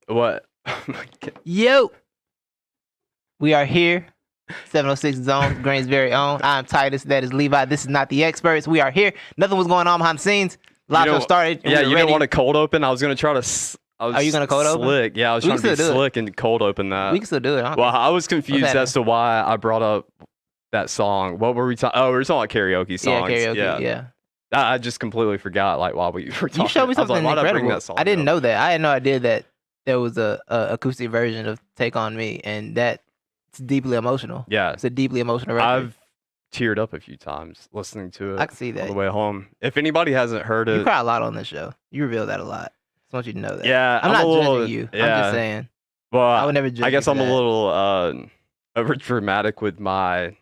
What? Yo, we are here. 706 Zone, Green's very own. I'm Titus. That is Levi. This is not the experts. We are here. Nothing was going on behind the scenes. Live show started. Yeah, you didn't want to cold open. I was gonna try to. Are you gonna cold open? Slick. Yeah, I was trying to be slick and cold open that. We can still do it. Well, I was confused as to why I brought up that song. What were we talking? Oh, we were talking about karaoke songs. Yeah, karaoke. Yeah. I just completely forgot like why we were talking. You showed me something incredible. I didn't know that. I had no idea that there was a acoustic version of "Take on Me," and that it's deeply emotional. Yeah, it's a deeply emotional record. I've teared up a few times listening to it. I can see that on the way home. If anybody hasn't heard it, you cry a lot on this show. You reveal that a lot. I want you to know that. Yeah, I'm not judging you. Yeah. I'm just saying. Well, I would never judge. I guess I'm a little over dramatic with my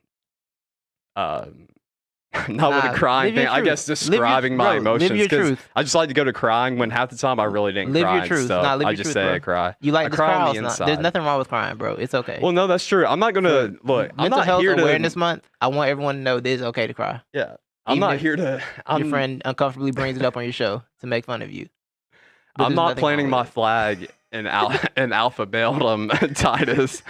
not with the crying thing. I guess describing my emotions. Live your truth. I just like to go to crying when half the time I really didn't cry. Live your truth. So live I your just truth, say bro. I cry. You like to cry on the inside. There's nothing wrong with crying, bro. It's okay. Well, no, that's true. I'm not gonna look. I'm Mental not Health here Awareness Month. I want everyone to know this is okay to cry. Yeah, I'm not here to. Your friend uncomfortably brings it up on your show to make fun of you. I'm not planting my flag in Alpha Belgium, Titus.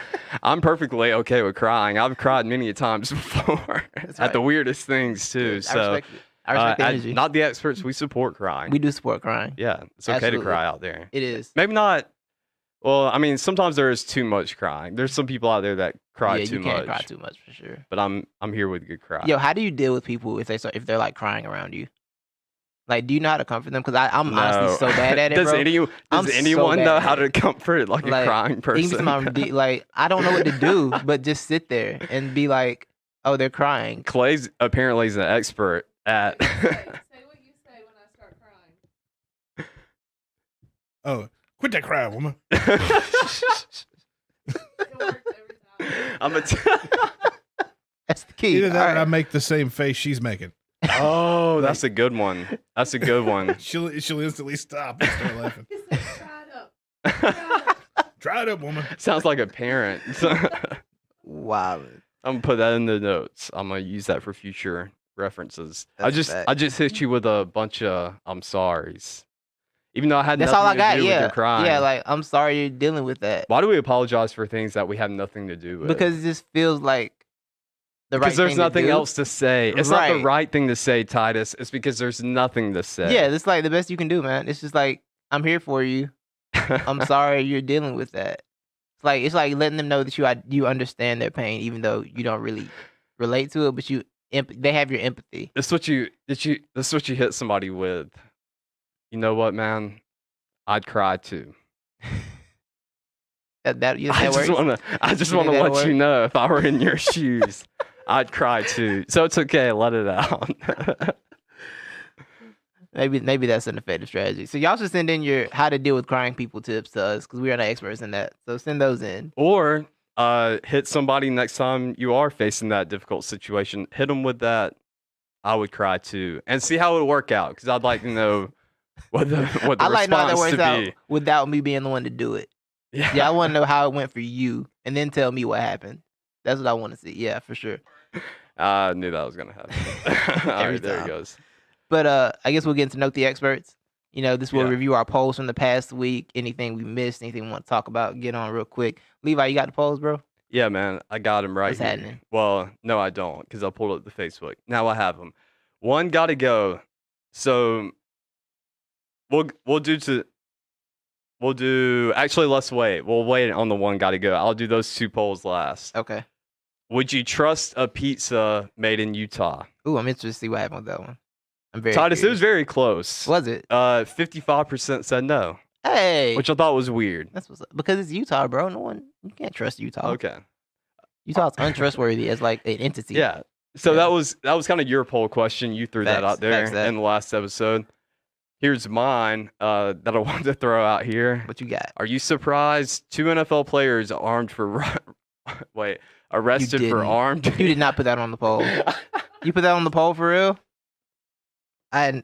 I'm perfectly okay with crying. I've cried many times before at the weirdest things too. So I respect the energy. Not the experts. We support crying. We do support crying. Yeah, it's okay to cry out there. It is. Maybe not. Well, I mean, sometimes there is too much crying. There's some people out there that cry too much. Yeah, you can't cry too much for sure. But I'm here with good cry. Yo, how do you deal with people if they're like crying around you? Like, do you know how to comfort them? Because I'm honestly so bad at it, does bro. Does anyone know how to comfort like a crying person? Like, I don't know what to do, but just sit there and be like, oh, they're crying. Clay's apparently is an expert at... Say what you say when I start crying. Oh, quit that crying, woman. It works every time. That's the key. Either that or I make the same face she's making. Oh, that's a good one. That's a good one. She'll instantly stop and start laughing. He said, try it up. Try it up. Try it up, woman. Sounds like a parent. Wow. I'm gonna put that in the notes. I'm gonna use that for future references. That's a fact. I just hit you with a bunch of I'm sorries, even though I had That's nothing all I to got. do with Yeah. your crying. Yeah, like I'm sorry you're dealing with that. Why do we apologize for things that we have nothing to do with? Because it just feels like the right because there's thing nothing to do. else to say. It's not the Right. right thing to say, Titus. It's because there's nothing to say. Yeah, it's like the best you can do, man. It's just like I'm here for you. I'm sorry you're dealing with that. It's like letting them know that you understand their pain, even though you don't really relate to it, but they have your empathy. This what you hit somebody with. You know what, man? I'd cry too. That I works? just You wanna think that'll let you work? know if I were in your shoes, I'd cry too. So it's okay, let it out. Maybe that's an effective strategy. So y'all should send in your how to deal with crying people tips to us because we are not experts in that. So send those in. Or hit somebody next time you are facing that difficult situation. Hit them with that. I would cry too, and see how it would work out. Because I'd like to know what the I like to know how that response works to out be. without me being the one to do it. Yeah, Yeah, I want to know how it went for you, and then tell me what happened. That's what I want to see. Yeah, for sure. I knew that was gonna happen. All Every right, there time. it goes. But I guess we'll get into Note the Experts. You know, this will Yeah. review our polls from the past week. Anything we missed, anything we want to talk about, get on real quick. Levi, you got the polls, bro? Yeah, man, I got him right What's here. happening? Well, no, I don't, because I pulled up the Facebook. Now I have them. One gotta go. So we'll do. Actually, let's wait. We'll wait on the one gotta go. I'll do those two polls last. Okay. Would you trust a pizza made in Utah? Ooh, I'm interested to see what happened with that one. I'm very Titus, it was curious. very close. Was it? 55% said no, Hey, which I thought was weird. that's what's up. Because it's Utah, bro. You can't trust Utah. Okay. Utah's untrustworthy as like an entity. Yeah. So Yeah. that was kind of your poll question. You threw that Facts, out there facts that. in the last episode. Here's mine that I wanted to throw out here. What you got? Are you surprised 2 NFL players arrested for didn't. armed? You did not put that on the poll. You put that on the poll for real? Let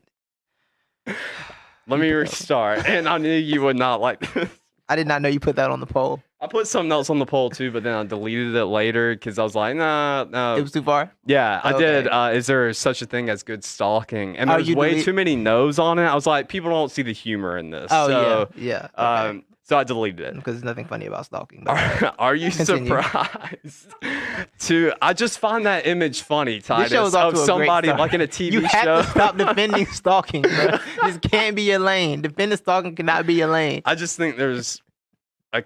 me restart. And I knew you would not like this. I did not know you put that on the poll. I put something else on the poll too, but then I deleted it later because I was like, nah, no. It was too far? Yeah, I Okay. did. Is there such a thing as good stalking? And Oh, there's you way delete- too many no's on it. I was like, people don't see the humor in this. Oh, so, yeah. Okay. So I deleted it. Because there's nothing funny about stalking. But Are you Continue. surprised? I just find that image funny, Titus, show is off of to a great somebody start. like in a TV you have show. to stop defending stalking, bro. This can't be your lane. Defending stalking cannot be your lane. I just think there's I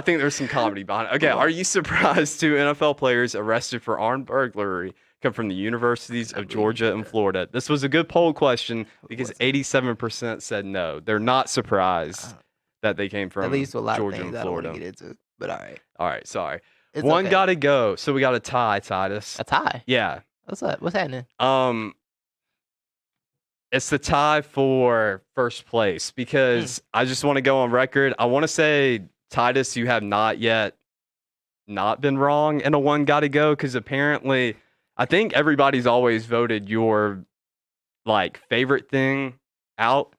think there's some comedy behind it. Okay, are you surprised 2 NFL players arrested for armed burglary come from the universities of Georgia and Florida? This was a good poll question because 87% said no. They're not surprised that they came from That leads to a lot Georgia of things and I don't want Florida. to get into. But all right. All right, sorry. It's One okay. gotta go. So we got a tie, Titus. A tie. Yeah. What's up? What's happening? It's the tie for first place because I just want to go on record. I want to say, Titus, you have not yet not been wrong in a one gotta go because apparently I think everybody's always voted your like favorite thing out.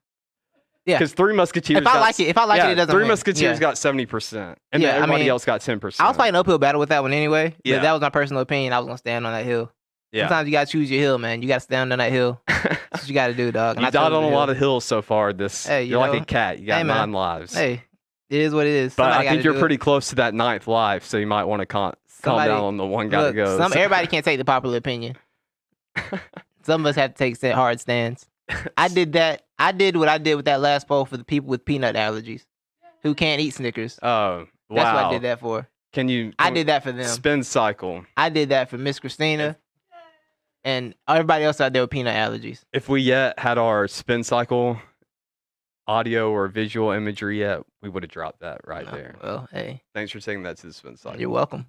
Yeah. Because Three Musketeers. If I like it, it doesn't Three win. Musketeers Yeah. got 70%, and Yeah, then I everybody mean, else got 10%. I was fighting an uphill battle with that one anyway. Yeah. But that was my personal opinion. I was gonna stand on that hill. Yeah. Sometimes you gotta choose your hill, man. You gotta stand on that hill. That's what you gotta do, dog. And I You died chose on the a hill. lot of hills so far. Hey, you you're like know, a cat. You got hey, man. 9 lives. Hey, it is what it is. But Somebody I think gotta you're do pretty it. close to that 9th life, so you might want to calm Somebody- down on the one gotta Look, go. everybody can't take the popular opinion. Some of us have to take hard stands. I did that. I did what I did with that last poll for the people with peanut allergies who can't eat Snickers. Oh, wow. That's what I did that for. I did that for them. Spin cycle. I did that for Miss Christina and everybody else out there with peanut allergies. If we yet had our spin cycle audio or visual imagery yet, we would have dropped that right Oh, there. well, hey, Thanks for taking that to the spin cycle. you're welcome.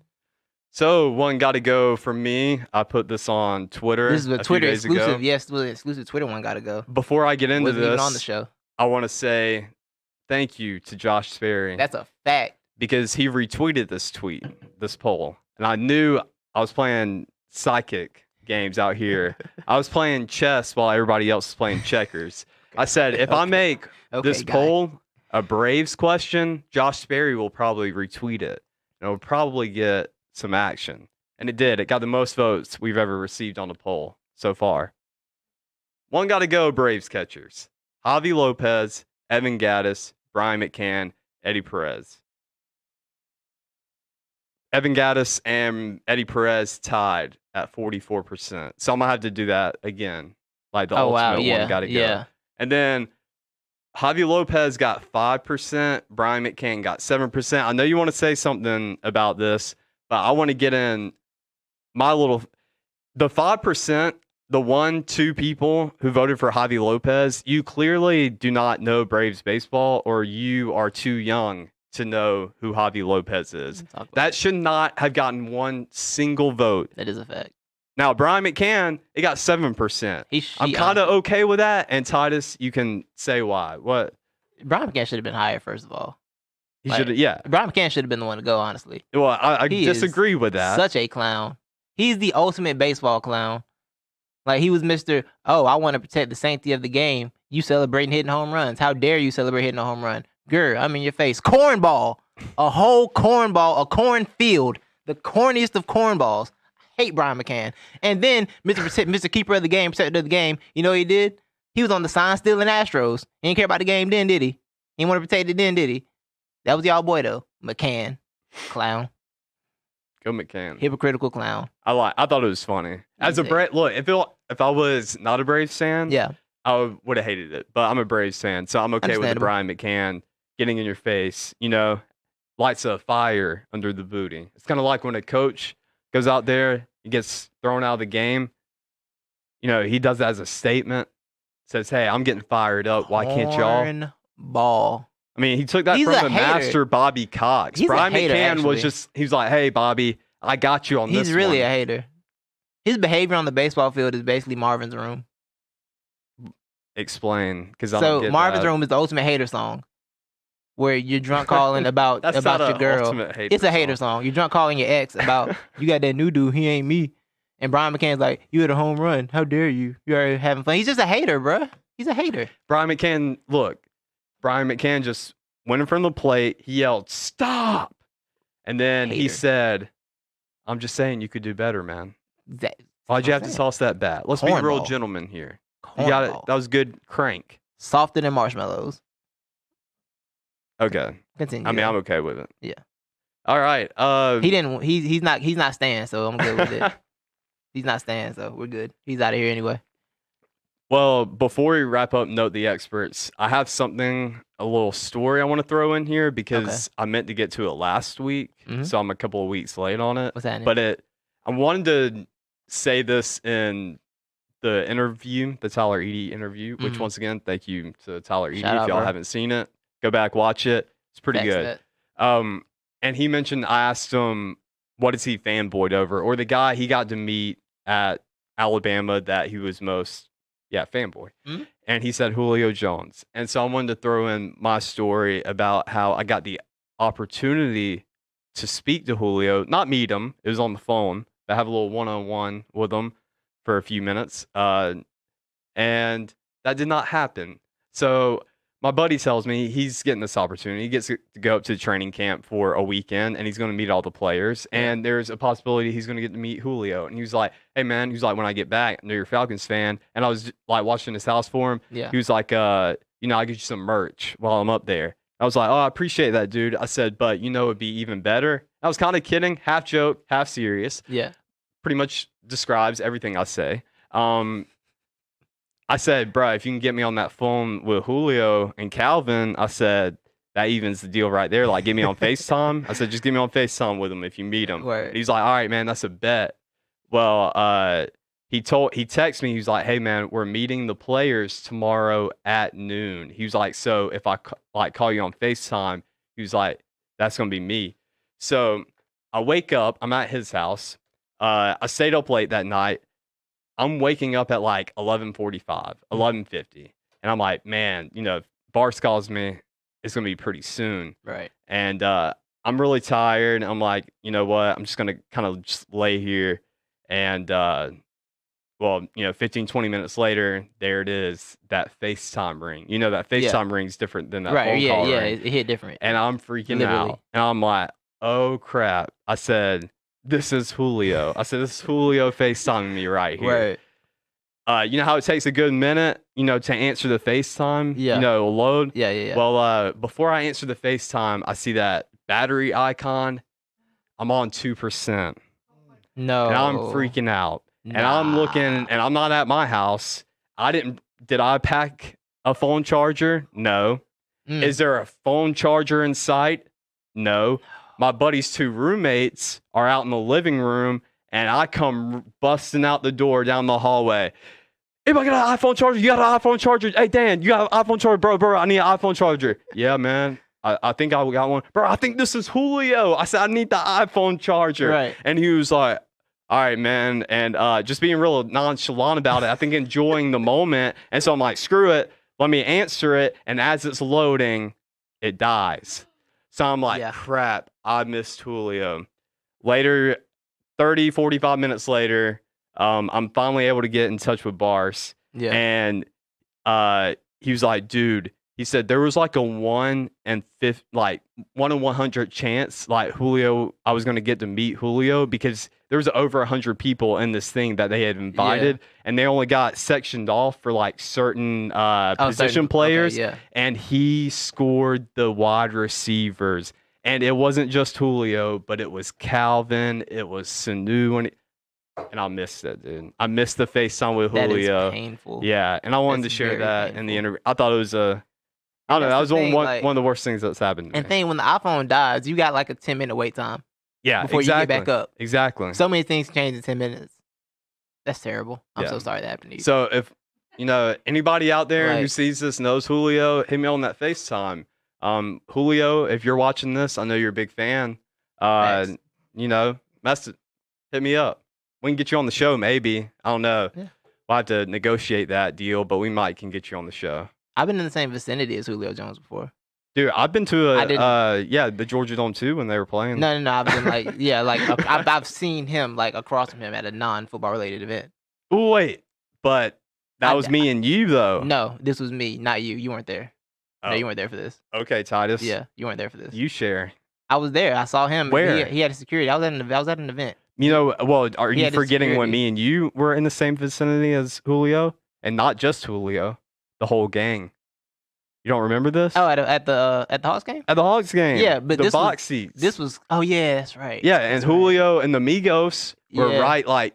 So one got to go from me. I put this on Twitter. This is a few Twitter days exclusive. ago. Yes, the exclusive Twitter one gotta go. Before I get into Wasn't even on the this, show. I want to say thank you to Josh Sperry That's a fact. because he retweeted this poll, and I knew I was playing psychic games out here. I was playing chess while everybody else was playing checkers. I said, if I make this poll a Braves question, Josh Sperry will probably retweet it. And it'll probably get some action. And it did. It got the most votes we've ever received on a poll so far. One got to go, Braves catchers. Javi Lopez, Evan Gattis, Brian McCann, Eddie Perez. Evan Gattis and Eddie Perez tied at 44%. So I'm going to have to do that again. Like the ultimate one got to go. Yeah. And then Javi Lopez got 5%. Brian McCann got 7%. I know you want to say something about this, but I want to get in the 5%, the 1-2 people who voted for Javi Lopez, you clearly do not know Braves baseball, or you are too young to know who Javi Lopez is. That should not have gotten one single vote. That is a fact. Now, Brian McCann, it got 7%. I'm kind of okay with that. And Titus, you can say why. What? Brian McCann should have been higher, first of all. He should have, yeah. Brian McCann should have been the one to go, honestly. Well, I disagree with that. Such a clown. He's the ultimate baseball clown. Like, he was Mr. Oh, I want to protect the sanctity of the game. You celebrating hitting home runs. How dare you celebrate hitting a home run? Grr, I'm in your face. Cornball. A whole cornball, a cornfield. The corniest of cornballs. I hate Brian McCann. And then Mr. Keeper of the game, protector of the game, you know what he did? He was on the sign stealing Astros. He didn't care about the game then, did he? He didn't want to protect it then, did he? That was y'all boy, though. McCann. Clown. Go McCann. Hypocritical clown. I thought it was funny. As a Braves, look, if I was not a Braves fan, yeah, I would have hated it. But I'm a Braves fan, so I'm okay with the Brian McCann getting in your face. You know, lights a fire under the booty. It's kind of like when a coach goes out there, he gets thrown out of the game. You know, he does that as a statement. Says, "Hey, I'm getting fired up. Why can't y'all?" Ball. I mean, he took that from the master Bobby Cox. Brian McCann was just, he was like, "Hey, Bobby, I got you on this one." He's really a hater. His behavior on the baseball field is basically Marvin's Room. Explain, because I don't get Marvin's that. Room is the ultimate hater song, where you're drunk calling about your girl. It's a hater song. You're drunk calling your ex about you got that new dude. He ain't me. And Brian McCann's like, "You hit a home run. How dare you? You are having fun." He's just a hater, bruh. He's a hater. Brian McCann just went in front of the plate. He yelled, "Stop!" And then he said, "I'm just saying you could do better, man. Why'd you have to toss that bat? Let's be real gentlemen here. You got it. That was good crank. Softer than marshmallows." Okay. Continue. I mean, I'm okay with it. Yeah. All right. He's not staying, so I'm good with it. He's not staying, so we're good. He's out of here anyway. Well, before we wrap up Note the Experts, I have a little story I want to throw in here because I meant to get to it last week, so I'm a couple of weeks late on it. What's happening? But I wanted to say this in the interview, the Tyler Eady interview, which once again, thank you to Tyler Eady. If y'all haven't seen it, go back, watch it. It's pretty good. And he mentioned, I asked him, what is he fanboyed over? Or the guy he got to meet at Alabama that he was most, fanboy. And he said Julio Jones. And so I wanted to throw in my story about how I got the opportunity to speak to Julio, not meet him. It was on the phone. I have a little one-on-one with him for a few minutes. And that did not happen. So my buddy tells me he's getting this opportunity. He gets to go up to training camp for a weekend, and he's going to meet all the players. And there's a possibility he's going to get to meet Julio. And he was like, "Hey, man," he was like, "when I get back, I know you're a Falcons fan." And I was like watching his house for him. Yeah. He was like, I'll get you some merch while I'm up there. I was like, "Oh, I appreciate that, dude." I said, "But it'd be even better." I was kind of kidding, half joke, half serious. Yeah. Pretty much describes everything I say. I said, "Bro, if you can get me on that phone with Julio and Calvin," I said, "that evens the deal right there. Like, get me on FaceTime." I said, "Just get me on FaceTime with him if you meet him." Word. He's like, "All right, man, that's a bet." Well, he texted me. He was like, "Hey, man, we're meeting the players tomorrow at noon." He was like, "So if I call you on FaceTime," he was like, "that's gonna be me." So I wake up. I'm at his house. I stayed up late that night. I'm waking up at like 11:45, 11:50. And I'm like, man, if Bars calls me, it's going to be pretty soon. Right. And I'm really tired. I'm like, you know what? I'm just going to kind of just lay here and well, 15, 20 minutes later, there it is, that FaceTime ring. You know, that FaceTime ring's different than that phone call ring. It hit different. And I'm freaking Literally. out. And I'm like, oh, crap. I said, this is Julio. I said, this is Julio FaceTiming me right here. Right. You know how it takes a good minute, to answer the FaceTime? Yeah. Load? Yeah. Well, before I answer the FaceTime, I see that battery icon. I'm on 2%. No. And I'm freaking out. And I'm looking, and I'm not at my house. Did I pack a phone charger? No. Is there a phone charger in sight? No. My buddy's 2 roommates are out in the living room, and I come busting out the door down the hallway. Anybody got an iPhone charger? You got an iPhone charger? Hey, Dan, you got an iPhone charger? Bro, I need an iPhone charger. Yeah, man. I think I got one. Bro, I think this is Julio. I said, I need the iPhone charger. Right. And he was like, all right, man. And just being real nonchalant about it, I think enjoying the moment. And so I'm like, screw it. Let me answer it. And as it's loading, it dies. So I'm like, crap, I missed Julio. Later, 30, 45 minutes later, I'm finally able to get in touch with Bars. Yeah. And he was like, dude, he said there was like a 1 in 100 chance, like Julio, I was going to get to meet Julio because there was over 100 people in this thing that they had invited, and they only got sectioned off for like certain position players. Okay, and he scored the wide receivers. And it wasn't just Julio, but it was Calvin, it was Sanu, and I missed it, dude. I missed the FaceTime with Julio. That is painful. Yeah, and I wanted to share that in the interview. I thought it was I don't know. That was one of the worst things that's happened to me. When the iPhone dies, you got like a 10-minute wait time. Yeah, before you get back up. Exactly. So many things change in 10 minutes. That's terrible. I'm so sorry that happened to you. So if anybody out there who sees this knows Julio, hit me on that FaceTime. Julio, if you're watching this, I know you're a big fan. Hit me up. We can get you on the show, maybe. I don't know. Yeah. We'll have to negotiate that deal, but we can get you on the show. I've been in the same vicinity as Julio Jones before. Dude, I've been to the Georgia Dome too when they were playing. No. I've been I've seen him like across from him at a non-football related event. Oh wait, but that was me and you though. No, this was me, not you. You weren't there. Oh. No, you weren't there for this. Okay, Titus. Yeah, you weren't there for this. You share. I was there. I saw him. Where? He had a security. I was at an event. Are you forgetting when me and you were in the same vicinity as Julio? And not just Julio, the whole gang. You don't remember this? Oh, at the Hawks game? At the Hawks game. Yeah, but the box seats. This was that's right. Yeah, and Julio and the Migos were right like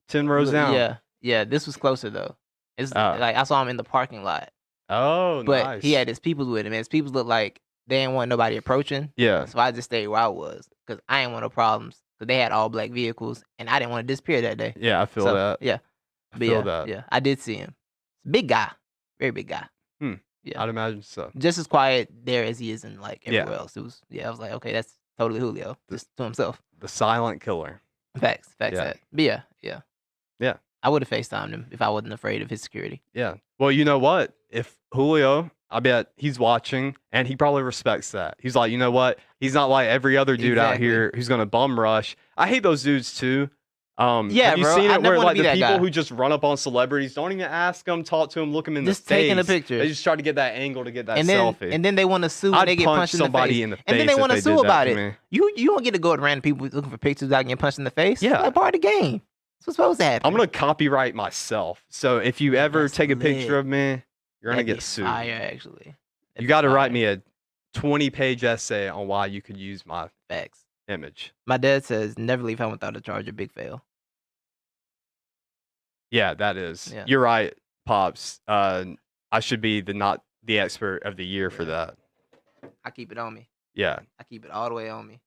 10 rows down. Yeah, this was closer though. It's like I saw him in the parking lot. Oh, but nice. He had his people with him, and his people looked like they didn't want nobody approaching. Yeah. So I just stayed where I was because I didn't want no problems. Because they had all black vehicles, and I didn't want to disappear that day. Yeah, I feel that. Yeah. I feel that. Yeah, I did see him. Big guy. Very big guy. Yeah. I'd imagine so. Just as quiet there as he is in like everywhere else. It was I was like, okay, that's totally Julio. Just to himself. The silent killer. Facts. Yeah. But yeah. I would have FaceTimed him if I wasn't afraid of his security. Yeah. Well, you know what? If Julio, I bet he's watching and he probably respects that. He's like, you know what? He's not like every other dude out here who's gonna bum rush. I hate those dudes too. Have you seen it where like the people who just run up on celebrities, don't even ask them, talk to them, look them in the face. Just taking a picture. They just try to get that angle to get that selfie. And then they want to sue when they get punched in the face. In the face. And then they want to sue about it. Me. You don't get to go to random people looking for pictures without getting punched in the face. Yeah. That's part of the game. That's what's supposed to happen. I'm gonna copyright myself. So if you ever take a picture of me, you're gonna get sued. Fire, actually. You got to write me a 20-page essay on why you could use my image. My dad says never leave home without a charger. Big fail. Yeah, that is. Yeah. You're right, Pops. I should be not the expert of the year for that. I keep it on me. Yeah. I keep it all the way on me.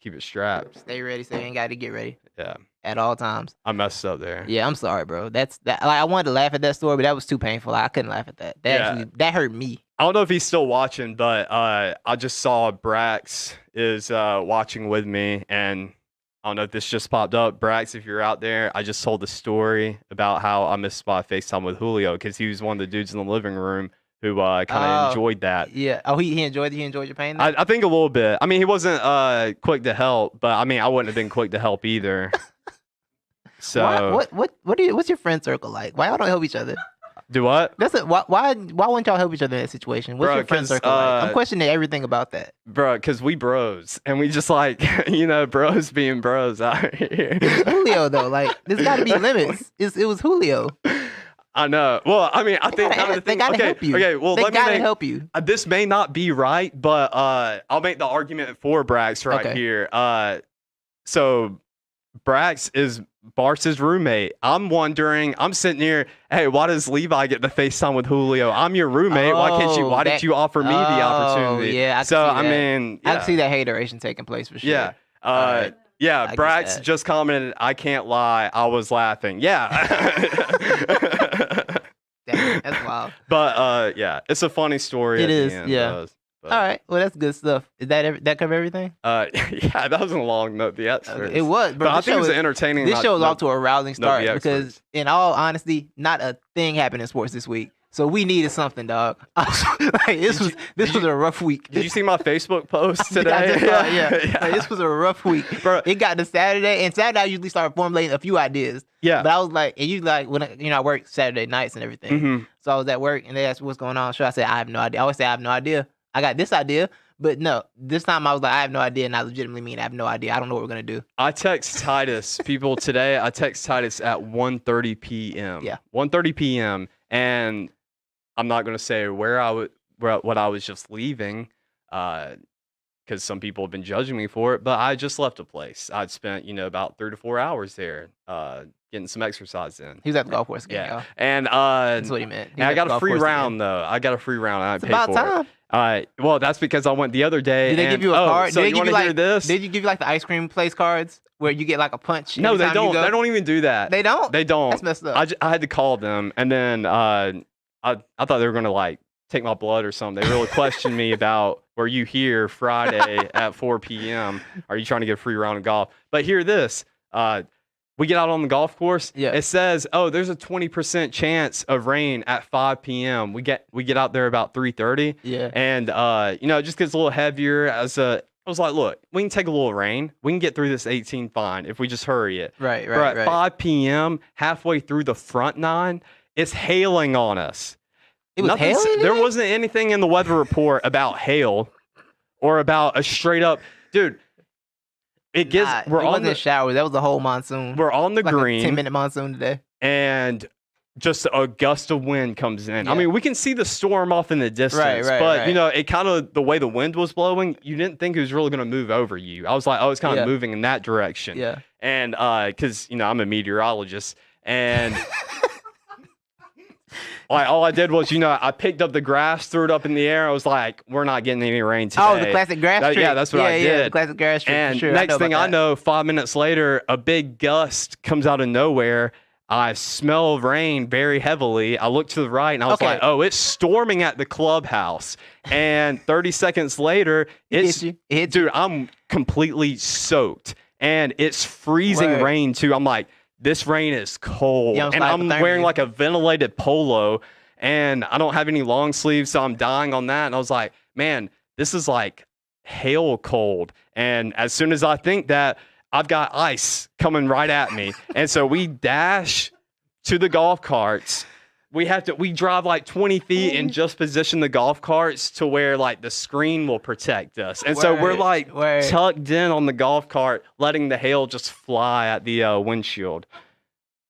Keep it strapped. Stay ready, so you ain't got to get ready. Yeah. At all times. I messed up there. Yeah, I'm sorry, bro. That's that. Like, I wanted to laugh at that story, but that was too painful. I couldn't laugh at that. That hurt me. I don't know if he's still watching, but I just saw Brax is watching with me, and I don't know if this just popped up. Brax, if you're out there, I just told the story about how I missed my FaceTime with Julio because he was one of the dudes in the living room who kind of enjoyed that. Yeah. Oh, he enjoyed your pain? I think a little bit. I mean, he wasn't quick to help, but I mean, I wouldn't have been quick to help either. So what's your friend circle like? Why y'all don't help each other? do what? Why wouldn't y'all help each other in that situation? What's Bro, your friend 'cause, circle like? I'm questioning everything about that. Bro, because we bros. And we just like, bros being bros out here. Julio though, like there's got to be limits. It was Julio. I know. Well, I mean, I think kind of the they thing. gotta Okay, help you. okay. Well, They let me gotta make, help you. This may not be right, but I'll make the argument for Brax right Okay. here. So Brax is Bartz's roommate. I'm sitting here, hey, why does Levi get the FaceTime with Julio? I'm your roommate. Why didn't you offer me the opportunity? Yeah, I can see I that. mean, I can see that hateration taking place for sure. Yeah. Alright. Yeah, I get Brax that. just commented, I can't lie, I was laughing. Yeah. Damn, that's wild. But yeah, it's a funny story. It at the is, end, yeah. but, All right, well that's good stuff. Is that cover everything? yeah, that was a long note. The experts. It was, But bro. I think it was entertaining. This show is off to a rousing start the because, experts. in all honesty, not a thing happened in sports this week. So we needed something, dog. This was a rough week. Did you see my Facebook post I today? just saw it, yeah. Like, this was a rough week. Bro. It got to Saturday, and Saturday I usually start formulating a few ideas. Yeah. But I was like, and you like when I work Saturday nights and everything. Mhm. So I was at work and they asked me what's going on. So I said I have no idea. I always say I have no idea. I got this idea, but no, this time I was like I have no idea, and I legitimately mean I have no idea. I don't know what we're gonna do. I text Titus people today. I text Titus at 1:30 p.m. Yeah. 1:30 p.m. and I'm not gonna say what I was just leaving, because some people have been judging me for it. But I just left a place. I'd spent about 3 to 4 hours there, getting some exercise in. He was at the golf course again, Yeah, y'all. and That's what he meant. He and was I at got the a golf free course round again. though. I got a free round. And I It's paid about for time. it. Well, that's because I went the other day. Did they and, give you a card? So did you they give want you to like hear this? Did you give you like the ice cream place cards where you get like a punch? No, every they time you don't. go? They don't even do that. They don't. They don't. That's messed up. I had to call them, and then I thought they were gonna like take my blood or something. They really questioned me about, were you here Friday at 4 p.m.? Are you trying to get a free round of golf? But hear this. We get out on the golf course. Yeah. It says, oh, there's a 20% chance of rain at 5 p.m. We get out there about 3:30. Yeah. And it just gets a little heavier. I was like, look, we can take a little rain. We can get through this 18 fine if we just hurry it. Right. Bro, at 5 p.m., halfway through the front nine, it's hailing on us. It was hailing. There wasn't anything in the weather report about hail or about a straight up, dude. It gets It wasn't a shower. That was the whole monsoon. we're on the like green, a 10-minute monsoon today. and just a gust of wind comes in. I Yeah. mean, we can see the storm off in the distance, right, but right. it kind of the way the wind was blowing, you didn't think it was really going to move over you. I was like, oh, it's kind of Yeah. moving in that direction. Yeah. And because I'm a meteorologist, and like all I did was I picked up the grass, threw it up in the air. I was like, we're not getting any rain today. Oh, the classic grass trick. Yeah, that's what I Yeah, did. the classic grass trick. And for sure. next thing I about know, 5 minutes later, a big gust comes out of nowhere. I smell rain very heavily. I look to the right and I was Okay. like, oh, it's storming at the clubhouse. And 30 seconds later, It it's, hit you. It hit you. dude, I'm completely soaked. And it's freezing Word. rain too. I'm like, this rain is cold. You almost And like I'm hypothermia. wearing like a ventilated polo and I don't have any long sleeves. So I'm dying on that. And I was like, man, this is like hail cold. And as soon as I think that, I've got ice coming right at me. And so we dash to the golf carts. We drive like 20 feet and just position the golf carts to where like the screen will protect us. And so we're like Word. tucked in on the golf cart, letting the hail just fly at the windshield.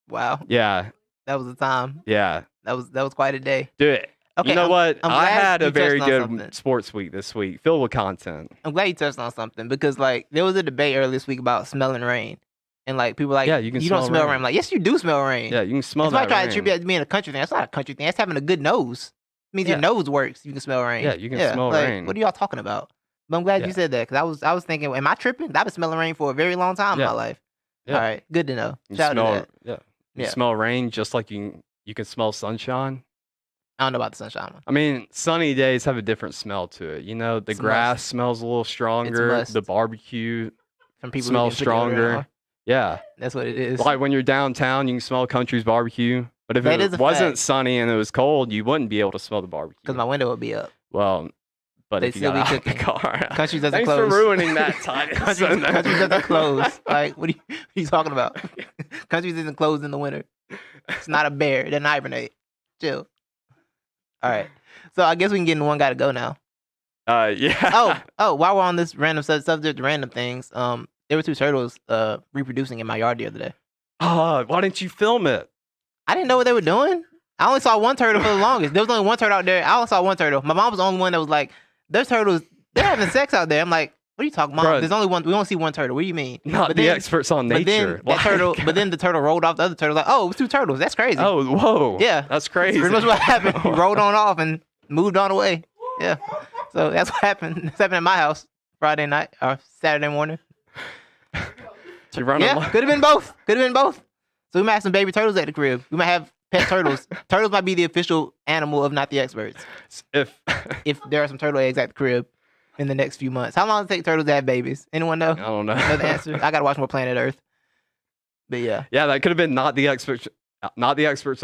Wow. Yeah. That was the time. Yeah. That was quite a day. Dude, Okay. you know what? I'm I glad had you a very touched on good something. sports week this week, filled with content. I'm glad you touched on something because like there was a debate earlier this week about smelling rain. And like people like, Yeah, you can don't smell smell rain. rain. I'm like, yes, you do smell rain. Yeah, you can smell Somebody that tried to rain. attribute that to being a country thing. That's not a country thing. That's having a good nose. It means Yeah. your nose works. You can smell rain. Yeah, you can smell like, rain. What are y'all talking about? But I'm glad Yeah. you said that because I was thinking, am I tripping? I've been smelling rain for a very long time in Yeah. my life. Yeah. All right, good to know. You Shout out smell, to that. yeah. You Yeah. smell rain just like you can smell sunshine. I don't know about the sunshine one. I mean, sunny days have a different smell to it. The It's a grass must. smells a little stronger. must. The barbecue From people who smells didn't put deodorant stronger. on. Yeah. That's what it is. Like when you're downtown, you can smell country's barbecue. But if That it is a wasn't fact. sunny and it was cold, you wouldn't be able to smell the barbecue. Because my window would be up. Well, But They if you still got be out of the cooking. car, Countries doesn't thanks close. for ruining that, Titus. Countries doesn't close. Like, what are you talking about? Countries isn't closed in the winter. It's not a bear. It doesn't hibernate. Chill. All right. So I guess we can get into one gotta go now. Yeah. Oh, while we're on this random subject, random things, there were two turtles reproducing in my yard the other day. Oh, why didn't you film it? I didn't know what they were doing. I only saw one turtle for the longest. There was only one turtle out there. I only saw one turtle. My mom was the only one that was like, "There's turtles. They're having sex out there." I'm like, "What are you talking about? Bruh. There's only one. We only see one turtle. What do you mean?" Not But the then- experts on But then nature. that turtle. Like- But then the turtle rolled off the other turtle. Like, oh, it was two turtles. That's crazy. Oh, whoa. Yeah. That's crazy. Pretty much what happened. He rolled on off and moved on away. Yeah. So that's what happened. It's happened at my house Friday night or Saturday morning. You run Yeah, could have been both. Could have been both. So we might have some baby turtles at the crib. We might have pet turtles. Turtles might be the official animal of Not the Experts. If If there are some turtle eggs at the crib in the next few months. How long does it take turtles to have babies? Anyone know? I don't know. Know the answer? I gotta watch more Planet Earth. But yeah. Yeah, that could have been not the experts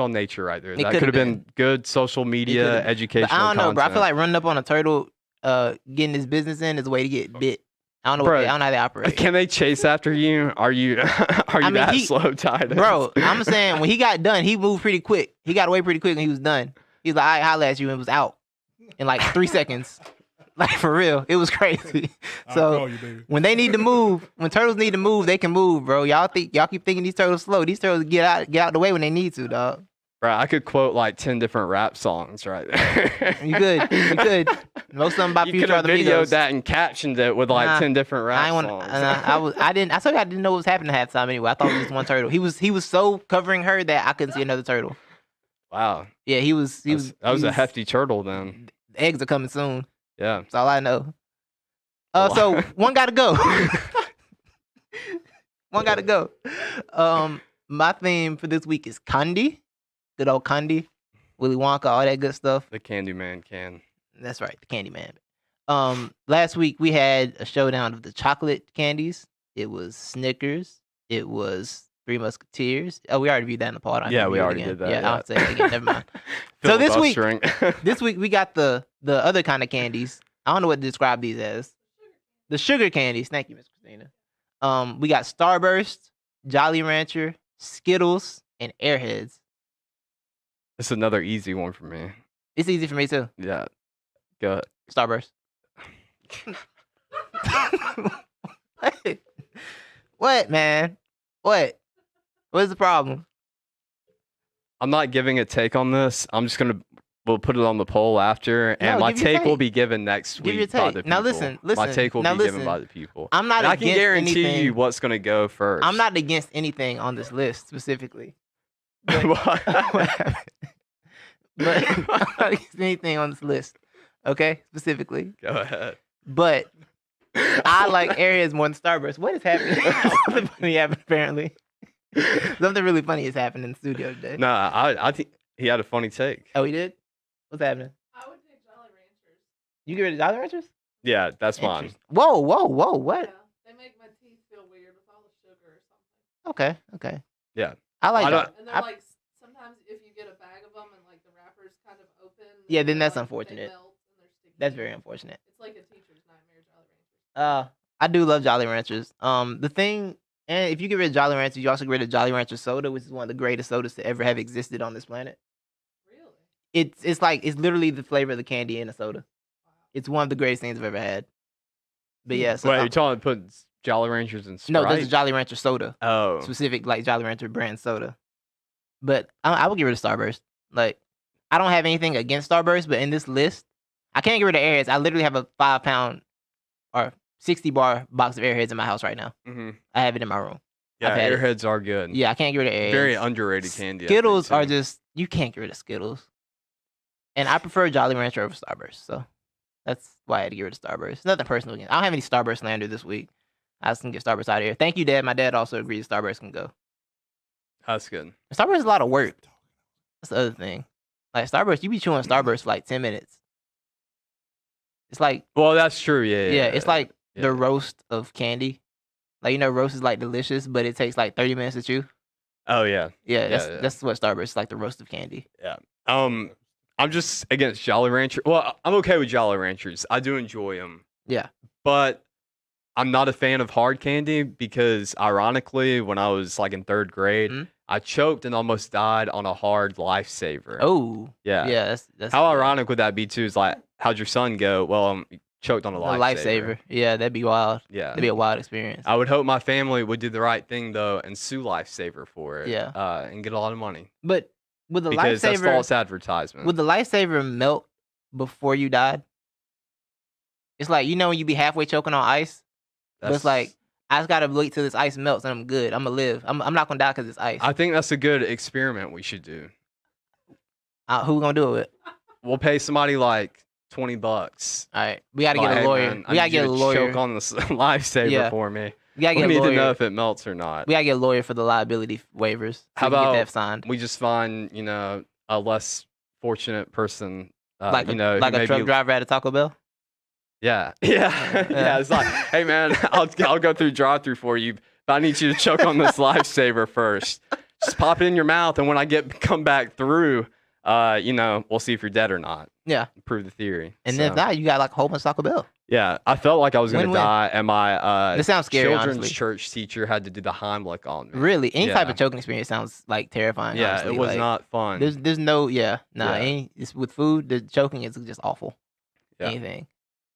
on nature right there. It That could could have have been good social media, could've been. educational But I don't know, bro. I feel content. like running up on a turtle, getting his business in is a way to get bit. I don't know. Bro, I don't know how they operate. Can they chase after you? Are you mean, that he- slow, Titus? Bro, I'm saying when he got done, he moved pretty quick. He got away pretty quick when he was done. He was like, "I holla at you," and was out in like 3 seconds. Like for real, it was crazy. I'll So call you, baby. when they need to move, when turtles need to move, they can move, bro. Y'all keep thinking these turtles slow. These turtles get out the way when they need to, dog. Bro, I could quote like 10 different rap songs right there. You could. Most of them by You could Future have or the videoed Migos. that and captioned it with like Nah, 10 different rap I ain't songs. want. I didn't. I told you I didn't know what was happening half the time anyway. I thought it was just one turtle. He was so covering her that I couldn't see another turtle. Wow. Yeah, he was. That was a hefty turtle then. The eggs are coming soon. Yeah. That's all I know. So one gotta go. One gotta go. My theme for this week is candy. Good old candy. Willy Wonka, all that good stuff. The Candyman can. That's right, the candy man. Last week we had a showdown of the chocolate candies. It was Snickers. It was Three Musketeers. Oh, we already reviewed that in the pod. I Yeah, can we review it already again. did that, Yeah, yeah. I'll say it again. Never mind. So this week- Filibustering. This week we got the other kind of candies. I don't know what to describe these as. The sugar candies. Thank you, Miss Christina. We got Starburst, Jolly Rancher, Skittles, and Airheads. It's another easy one for me. It's easy for me too. Yeah. Go ahead. Starburst. What? What, man? What? What's the problem? I'm not giving a take on this. I'm just we'll put it on the poll after, and No, my give your take will take. be given next Give your week by take. the people. Now listen, My take will now be given listen. by the people. I'm not And I can against guarantee anything. you what's going to go first. I'm not against anything on this list specifically. But, What? what happened? But I'm not against anything on this list. Okay, specifically. Go ahead. But I like Airheads more than Starburst. What is happening? Something funny happened apparently. Something really funny has happened in the studio today. Nah, I think he had a funny take. Oh, he did? What's happening? I would pick Jolly Ranchers. You get rid of Jolly Ranchers? Yeah, that's fine. Interesting. Whoa, what? Yeah, they make my teeth feel weird with all the sugar or something. Okay. Yeah. I like I that. don't- And they're like sometimes if you get a bag of them and like the wrapper's kind of open. Yeah, then they're, that's like, unfortunate. They melt and they're sticky. That's very unfortunate. It's like a teacher's nightmare, Jolly Ranchers. I do love Jolly Ranchers. The thing, and if you get rid of Jolly Ranchers, you also get rid of Jolly Rancher soda, which is one of the greatest sodas to ever have existed on this planet. Really? It's literally the flavor of the candy in a soda. Wow. It's one of the greatest things I've ever had. But yeah, so Wait, you're telling me to put Jolly Ranchers in Sprite? no, there's a Jolly Rancher soda, Oh. specific like Jolly Rancher brand soda. But I would get rid of Starburst. Like, I don't have anything against Starburst, but in this list, I can't get rid of Airheads. I literally have a 5-pound or 60 bar box of Airheads in my house right now. hmm I have it in my room. Yeah, I've had it. Airheads are good. Yeah, I can't get rid of Airheads. Very underrated candy. I think, Skittles are too. just, you can't get rid of Skittles. And I prefer Jolly Rancher over Starburst. So that's why I had to get rid of Starburst. Nothing personal against. I don't have any Starburst slander this week. I just can get Starburst out of here. Thank you, Dad. My dad also agrees Starburst can go. That's good. Starburst is a lot of work. That's the other thing. Like Starburst, you be chewing Starburst for like 10 minutes. It's like, Well, that's true. Yeah. it's like yeah. the roast of candy. Like, you know, roast is like delicious, but it takes like 30 minutes to chew. Oh yeah. Yeah, Yeah, that's yeah. that's what Starburst is like, the roast of candy. Um, I'm just against Jolly Rancher. Well, I'm okay with Jolly Ranchers. I do enjoy them. Yeah. But I'm not a fan of hard candy because, ironically, when I was like in 3rd grade, I choked and almost died on a hard lifesaver. Oh. Yeah. Yeah. That's How ironic would that be too? Is like, how'd your son go? Well, choked on a lifesaver. Yeah, that'd be wild. Yeah. That'd be a wild experience. I would hope my family would do the right thing though and sue Lifesaver for it. Yeah. And get a lot of money. But with the Because that's lifesaver, false advertisement. would the lifesaver melt before you died? It's like, when you be halfway choking on ice, but it's like, I just gotta wait till this ice melts and I'm good. I'm gonna live. I'm not gonna die because it's ice. I think that's a good experiment we should do. Who we gonna do it with? We'll pay somebody like $20. All right, we gotta get Like, a hey, lawyer. man, We gotta get a lawyer. Choke on this Lifesaver Yeah. for me. We gotta We get need a lawyer. to know if it melts or not. We gotta get a lawyer for the liability waivers. So How we can about get that signed? we just find, a less fortunate person, Like who a may truck be- driver at a Taco Bell? Yeah. Yeah. It's like, hey man, I'll go through drive-through for you, but I need you to choke on this Lifesaver first. Just pop it in your mouth, and when I come back through, we'll see if you're dead or not. Yeah. Prove the theory. And So, if not, you got like a whole bunch of Taco Bell. yeah, I felt like I was gonna Win-win. die, and my This sounds scary, children's honestly. church teacher had to do the Heimlich on me. Really, any type Yeah. of choking experience sounds like terrifying. Yeah, honestly. it was Like, not fun. There's no it's with food. The choking is just awful. Yeah. Anything,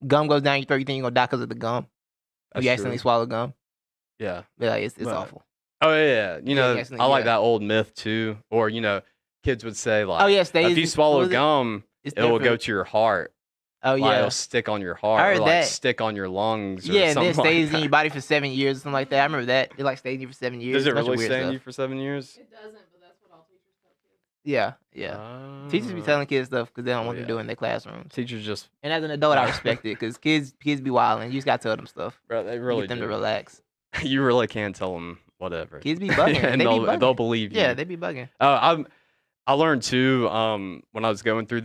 gum goes down your throat, you think you're gonna die because of the gum. That's You accidentally true. swallow gum. Yeah. But it's But- awful. Oh yeah. accidentally- I like yeah. that old myth too, or kids would say like, Oh yeah, stays. if you swallow gum, it it will go to your heart. Oh Like, yeah. it'll stick on your heart, I heard or like that. stick on your lungs. Or Yeah, and then something it stays like in your that. body for 7 years or something like that. I remember that. It like stays in you for 7 years. Does it Bunch of really weird stay in stuff. you for 7 years? It doesn't, but that's what all teachers tell kids. Yeah, yeah. Teachers be telling kids stuff because they don't Oh, want to yeah. do it in their classrooms. Teachers just, And as an adult, I respect it because kids be wild and you just gotta tell them stuff. bro, they really Get them do. to relax. You really can tell them whatever. Kids be bugging. and They be they'll bugging. believe you. Yeah, they be bugging. I learned too when I was going through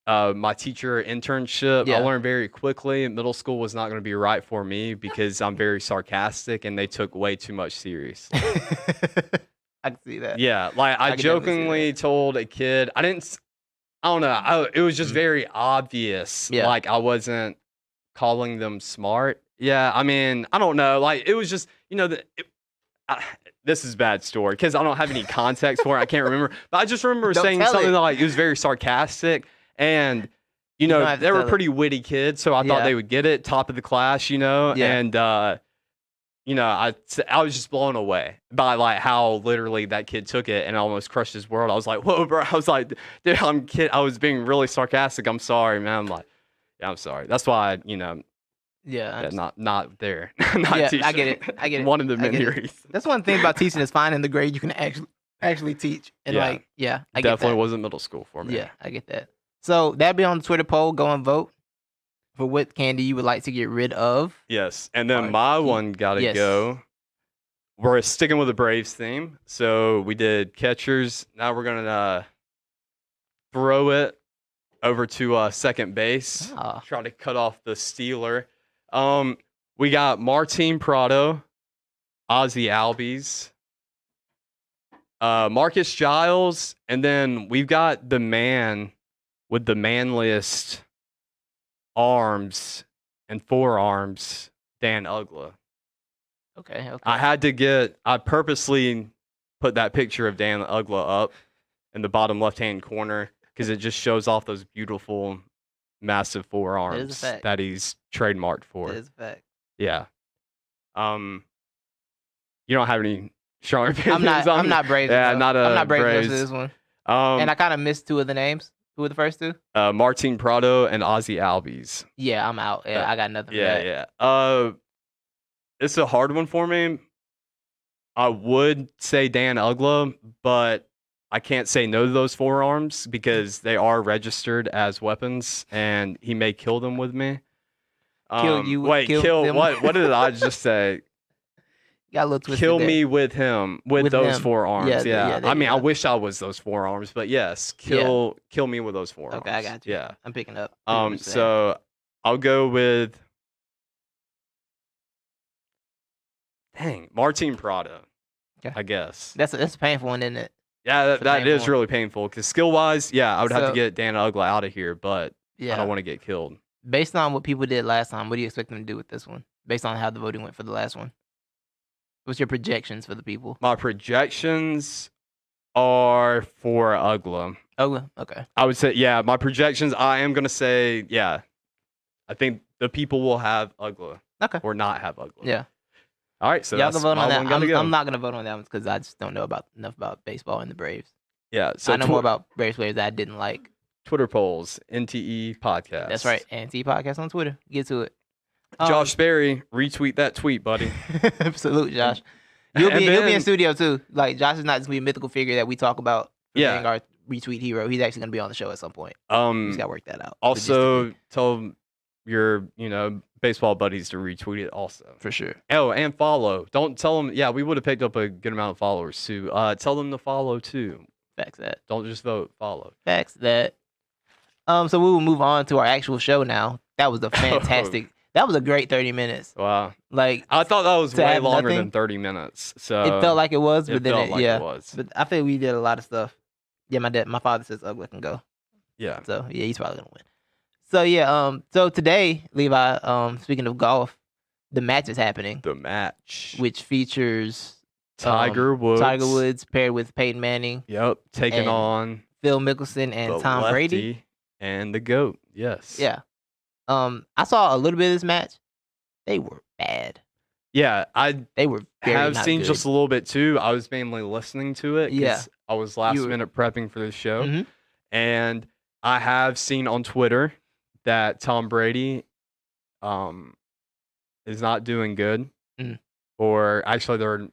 my teacher internship. Yeah. I learned very quickly middle school was not going to be right for me because I'm very sarcastic and they took way too much serious. I can see that. Yeah, like I I can definitely see jokingly told a kid, I don't know, it was just very obvious. Yeah. Like I wasn't calling them smart. Yeah, I mean, I don't know. Like it was just, this is a bad story because I don't have any context for it. I can't remember. But I just remember Don't saying tell something it. that, like, it was very sarcastic. And, don't have to they were tell it. pretty witty kids. So I thought Yeah. they would get it, top of the class, Yeah. And, I was just blown away by, like, how literally that kid took it and almost crushed his world. I was like, whoa, bro. I was like, dude, I was being really sarcastic. I'm sorry, man. I'm like, yeah, I'm sorry. That's why, Yeah, not there. Not Yeah, I teaching. get it. I get it. One of the I get many it. reasons. that's one thing about teaching is finding the grade you can actually teach. And Yeah. I get Definitely that. wasn't middle school for me. Yeah, I get that. So that'd be on the Twitter poll. Go and vote for what candy you would like to get rid of. Yes. And then Alright, my keep- one got to yes. go. We're sticking with the Braves theme. So we did catchers. Now we're going to throw it over to second base. Ah. Try to cut off the stealer. We got Martin Prado, Ozzy Albies, Marcus Giles, and then we've got the man with the manliest arms and forearms, Dan Ugla. Okay. I purposely put that picture of Dan Ugla up in the bottom left-hand corner because it just shows off those beautiful, massive forearms fact. that he's trademarked for. That is a fact. Yeah. You don't have any strong opinions I'm not brave. Yeah, enough. not I'm not brave enough Braves. for this one. And I kind of missed two of the names. Who were the first two? Martin Prado and Ozzy Albies. Yeah, I'm out. Yeah, I got nothing. For Yeah, that. yeah. It's a hard one for me. I would say Dan Ugla, but I can't say no to those forearms because they are registered as weapons, and he may kill them with me. Kill you- Wait, kill kill them. what? What did I just say? Got a little twisted Kill there. me with him with With those him. forearms. Yeah, Yeah. yeah, there I mean, you I go. wish I was those forearms, but yes, kill me with those forearms. Okay, I got you. Yeah. I'm picking up. Picking up what you're saying. So I'll go with Martin Prado. Okay. I guess. That's a painful one, isn't it? Yeah, the that main is point. really painful because skill wise, yeah, I would have to So- get Dan Ugla out of here, but I Yeah. don't want to get killed. Based on what people did last time, what do you expect them to do with this one? Based on how the voting went for the last one, what's your projections for the people? My projections are for Ugla. Oh, okay. I would say, yeah, my projections, I am going to say, yeah, I think the people will have Ugla Okay. or not have Ugla. Yeah. All right, so Y'all that's can vote my on that. one gotta go. I'm not gonna vote on that one because I just don't know enough about baseball and the Braves. Yeah, so I know more about Braves players that I ddidn't like. Twitter polls, NTE podcast. That's right. NT podcast on Twitter. Get to it. Josh Sperry, retweet that tweet, buddy. Salute, Josh. He'll And be then- in studio too. Like Josh is not just be a mythical figure that we talk about. For Yeah. being our retweet hero. He's actually gonna be on the show at some point. We just gotta work that out. Also, logistically. tell your baseball buddies to retweet it. Also, For sure. oh, and follow. Don't tell them. Yeah, we would have picked up a good amount of followers too. Tell them to follow too. Facts that. Don't just vote. Follow. Facts that. So we will move on to our actual show now. That was a fantastic. That was a great 30 minutes. Wow. Like I thought that was To way have longer nothing? than 30 minutes. So it felt like it was, but it then felt like yeah. it was. But I feel we did a lot of stuff. Yeah, my father says Ugly can go. Yeah. So yeah, he's probably gonna win. So yeah, so today, Levi, speaking of golf, the match is happening, The match. which features Tiger Woods. Tiger Woods paired with Peyton Manning, Yep. Taking and on Phil Mickelson, and the Tom Brady. lefty and the GOAT. Yes. Yeah. I saw a little bit of this match. They were bad. Yeah. I They were very have not seen good. just a little bit too. I was mainly listening to it. 'Cause Yeah. I was last You were- minute prepping for this show. Mhm. And I have seen on Twitter that Tom Brady is not doing good. Mhm. Or actually they're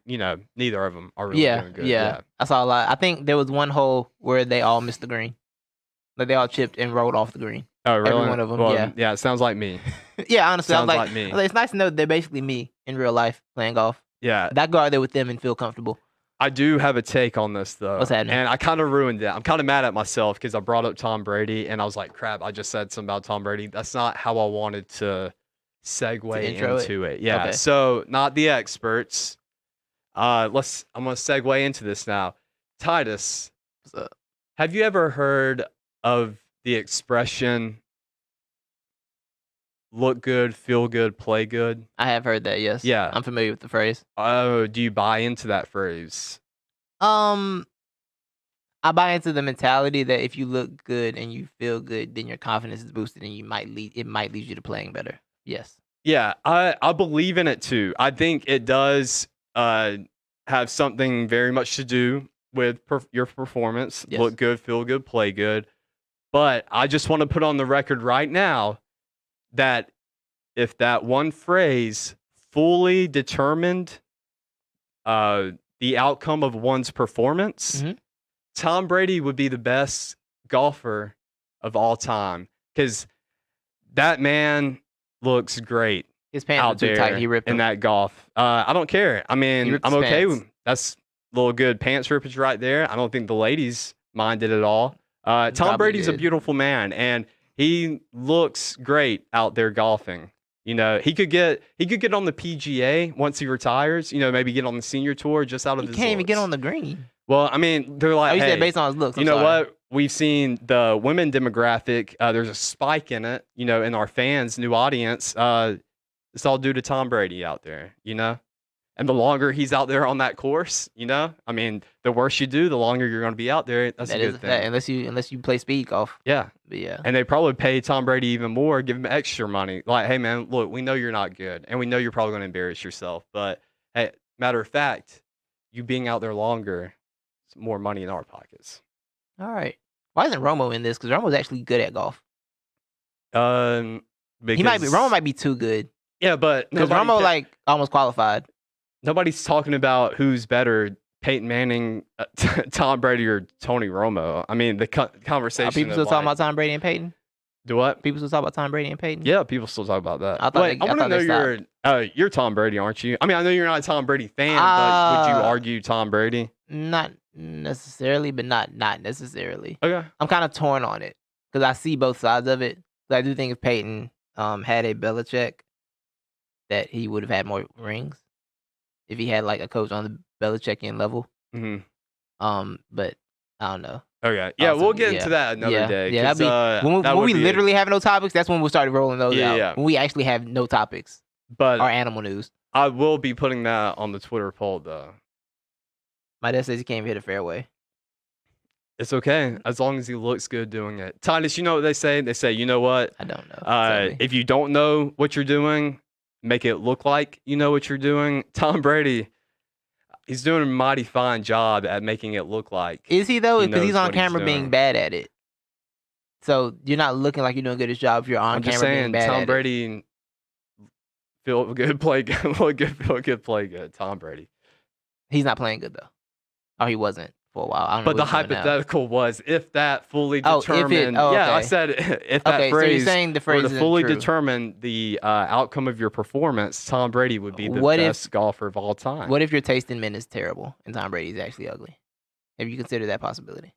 neither of them are really doing good. Yeah. I saw a lot. I think there was one hole where they all missed the green. Like they all chipped and rolled off the green. Oh, really? one of 'em, Well, yeah. Yeah, it sounds like me. Yeah, honestly, Sounds I was like like, me. I was like, it's nice to know that they're basically me in real life playing golf. Yeah. I go out there with them and feel comfortable. I do have a take on this though. What's happening? And I kind of ruined it. I'm kind of mad at myself because I brought up Tom Brady and I was like, crap, I just said something about Tom Brady. That's not how I wanted to segue intro it? into it. Yeah. Okay. So not the experts. I'm gonna segue into this now. Titus, What's up? have you ever heard of the expression look good, feel good, play good? I have heard that, yes. Yeah. I'm familiar with the phrase. Oh, do you buy into that phrase? I buy into the mentality that if you look good and you feel good, then your confidence is boosted and it might lead you to playing better. Yes. Yeah, I believe in it too. I think it does have something very much to do with your performance. Yes. Look good, feel good, play good. But I just want to put on the record right now that if that one phrase fully determined the outcome of one's performance, Mhm. Tom Brady would be the best golfer of all time because that man looks great His pants out were too there tight. He ripped in them. that golf. I don't care. I He mean, ripped I'm his okay. pants. That's a little good pants rippage right there. I don't think the ladies minded at all. Tom Probably Brady's a did. beautiful man, and he looks great out there golfing. He could get on the PGA once he retires. Maybe get on the senior tour just out of He his can't even get looks. on the green. Well, I mean, they're Oh, like, you hey, said based on his looks. you know what? We've seen the women demographic. There's a spike in it, in our fans, new audience. It's all due to Tom Brady out there, And the longer he's out there on that course, I mean, the worse you do, the longer you're going to be out there. That's That a is good a thing. fact, unless you play speed golf. Yeah. But yeah. And they probably pay Tom Brady even more, give him extra money. Like, hey, man, look, we know you're not good, and we know you're probably going to embarrass yourself. But, hey, matter of fact, you being out there longer, it's more money in our pockets. All right. Why isn't Romo in this? Because Romo's actually good at golf. Because, Romo might be too good. Yeah, but Because nobody Romo almost qualified. nobody's talking about who's better, Peyton Manning, Tom Brady, or Tony Romo. I mean, the conversation. Are people of, still talking like- about Tom Brady and Peyton? Do what? People still talk about Tom Brady and Peyton? Yeah, people still talk about that. I thought Wait, they- I I want to thought know they you're Tom Brady, aren't you? I mean, I know you're not a Tom Brady fan, but would you argue Tom Brady? Not necessarily, but not necessarily. Okay. I'm kind of torn on it because I see both sides of it. But I do think if Peyton had a Belichick, that he would have had more rings if he had like a coach on the Belichickian level. hmm But I don't know. Okay. Yeah, we'll get into that another day. Yeah, 'cause, that'd be when we literally have no topics. That's when we'll start rolling those out. Yeah. When we actually have no topics But or animal news. I will be putting that on the Twitter poll, though. My dad says he can't hit a fairway. It's okay as long as he looks good doing it. Titus, you know what they say? They say, you know what? I don't know. Exactly. If you don't know what you're doing, make it look like you know what you're doing. Tom Brady, he's doing a mighty fine job at making it look like. Is he though? Because he's knows on what he's camera being doing. bad at it. So you're not looking like you're doing a good job if you're on I'm camera just being saying, bad Tom at Brady, feel good, play good, look good, feel good, play good. Tom Brady. it. He's not playing good though. Or he wasn't for a while. I don't know But the what he's doing now. hypothetical was if that fully Oh, if it- determined. oh, Yeah, I okay. said if that Okay, so phrase you're saying the were phrase to isn't fully true. determine the outcome of your performance, Tom Brady would be the What if- best golfer of all time. What if your taste in men is terrible and Tom Brady's actually ugly? Have you considered that possibility?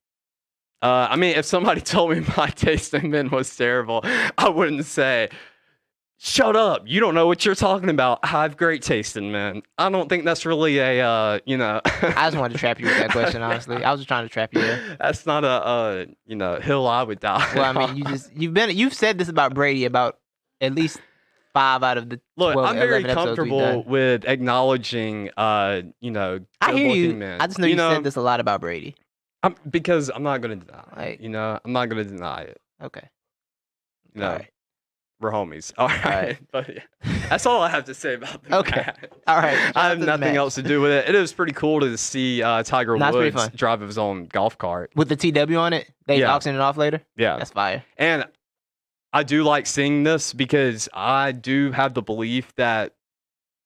I mean, if somebody told me my taste in men was terrible, I wouldn't say, shut up. You don't know what you're talking about. I have great taste in men. I don't think that's really a, you know. I just wanted to trap you with that question, honestly. I was just trying to trap you there. That's not a, you know, hill I would die. Well, I mean, you've said this about Brady about at least 5 out of the 12, Look, I'm very 11 episodes we've comfortable done. with acknowledging, you know, I hear good-looking you. men. I just know you said this a lot about Brady. Because I'm not going to deny it. Like- You know, I'm not going to deny it. Okay. You know, All right. we're homies. All right. right. But yeah, that's all I have to say about the Okay. match. All right. Shout I out have to the nothing match. else to do with it. It is pretty cool to see Tiger Nah, it's pretty Woods fun. drive his own golf cart. With the TW on it, they Yeah. auction it off later. Yeah. That's fire. And I do like seeing this because I do have the belief that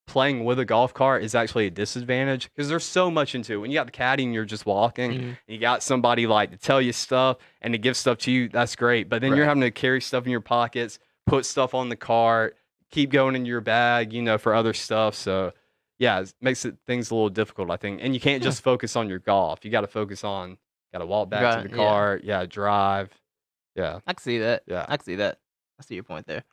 playing with a golf cart is actually a disadvantage because there's so much into it. When you got the caddy and you're just walking, Mhm. and you got somebody like to tell you stuff and to give stuff to you, that's great. But then you're Right. having to carry stuff in your pockets, put stuff on the cart, keep going in your bag, you know, for other stuff. So yeah, it makes things a little difficult, I think. And you can't just focus on your golf. You got to focus on, got to walk back to Right, the yeah. cart. Yeah, drive. Yeah. I can see that. Yeah. I can see that. I see your point there.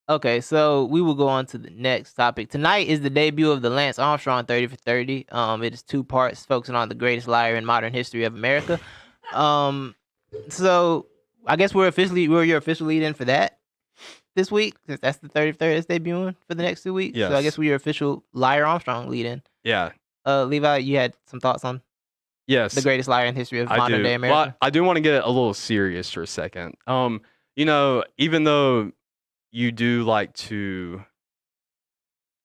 Okay, so we will go on to the next topic. Tonight is the debut of the Lance Armstrong 30 for 30. It is 2 parts focusing on the greatest liar in modern history of America. So I guess we're your official lead in for that this week, since that's the 30 for 30 that's debuting for the next 2 weeks. So I Yes. guess we're your official liar Armstrong lead in. Yeah. Levi, you had some thoughts on Yes. the greatest liar in history of I modern do. day America? Well, I do want to get a little serious for a second. You know, even though you do like to,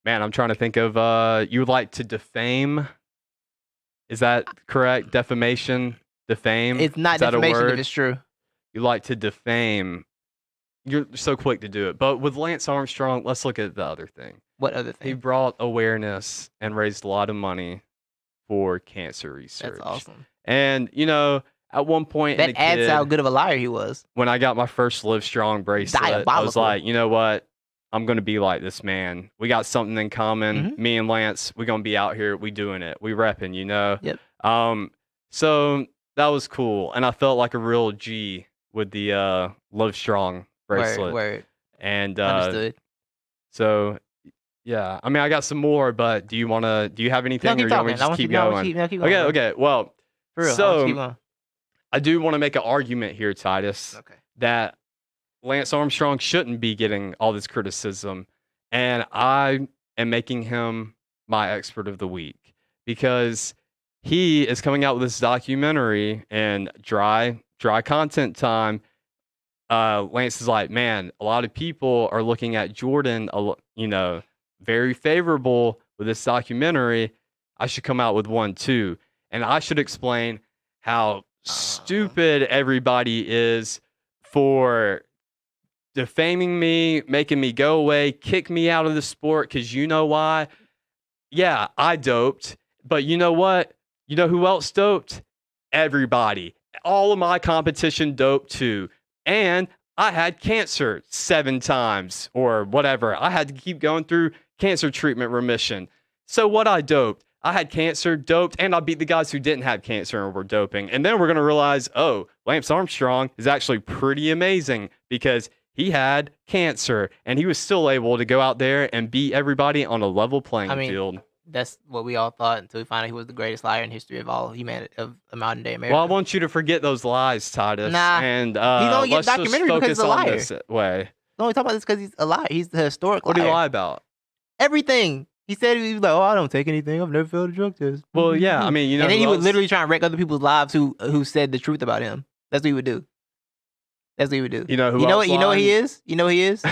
man, I'm trying to think of, you would like to defame. Is that correct? Defamation, defame. It's not Is that a defamation word? if it's true. You like to defame. You're so quick to do it. But with Lance Armstrong, let's look at the other thing. What other He thing? brought awareness and raised a lot of money for cancer research. That's awesome. And you know, at one point, in That a adds kid, how good of a liar he was. when I got my first Live Strong bracelet, I was Diabolical. like, you know what? I'm gonna be like this man. We got something in common. Mhm. Me and Lance, we're gonna be out here. We doing it. We repping, you know. Yep. So that was cool, and I felt like a real G with the Live Strong bracelet. Word. And Understood. so yeah, I mean, I got some more, but do you have anything, No, or keep you want me talking. to I just want keep you, no, going? keep going. Okay, bro. okay. Well, For real. I want you to so keep going. I do want to make an argument here, Titus, Okay. that Lance Armstrong shouldn't be getting all this criticism, and I am making him my expert of the week because he is coming out with this documentary and dry content time. Lance is like, man, a lot of people are looking at Jordan, you know, very favorable with this documentary. I should come out with one too, and I should explain how stupid everybody is for defaming me, making me go away, kick me out of the sport. Because you know why? Yeah, I doped, but you know what? You know who else doped? Everybody. All of my competition doped too. And I had cancer 7 times or whatever. I had to keep going through cancer treatment remission. So what I doped? I had cancer, doped, and I beat the guys who didn't have cancer and were doping. And then we're going to realize, oh, Lance Armstrong is actually pretty amazing because he had cancer and he was still able to go out there and beat everybody on a level playing field. That's what we all thought until we found out he was the greatest liar in history of all humanity of modern day America. Well, I want you to forget those lies, Titus. Nah. And He's only getting let's just documentary because focus he's a on liar. this way. No, we talk about this because he's a liar. He's the historic What liar. do you lie about? Everything. He said he was like, "Oh, I don't take anything. I've never failed a drug test." Well, yeah. I mean, you know, and then who he would else? literally try and wreck other people's lives who said the truth about him. That's what he would do. That's what he would do. You know who? You know else what? You know what he lied? is? You know what he is?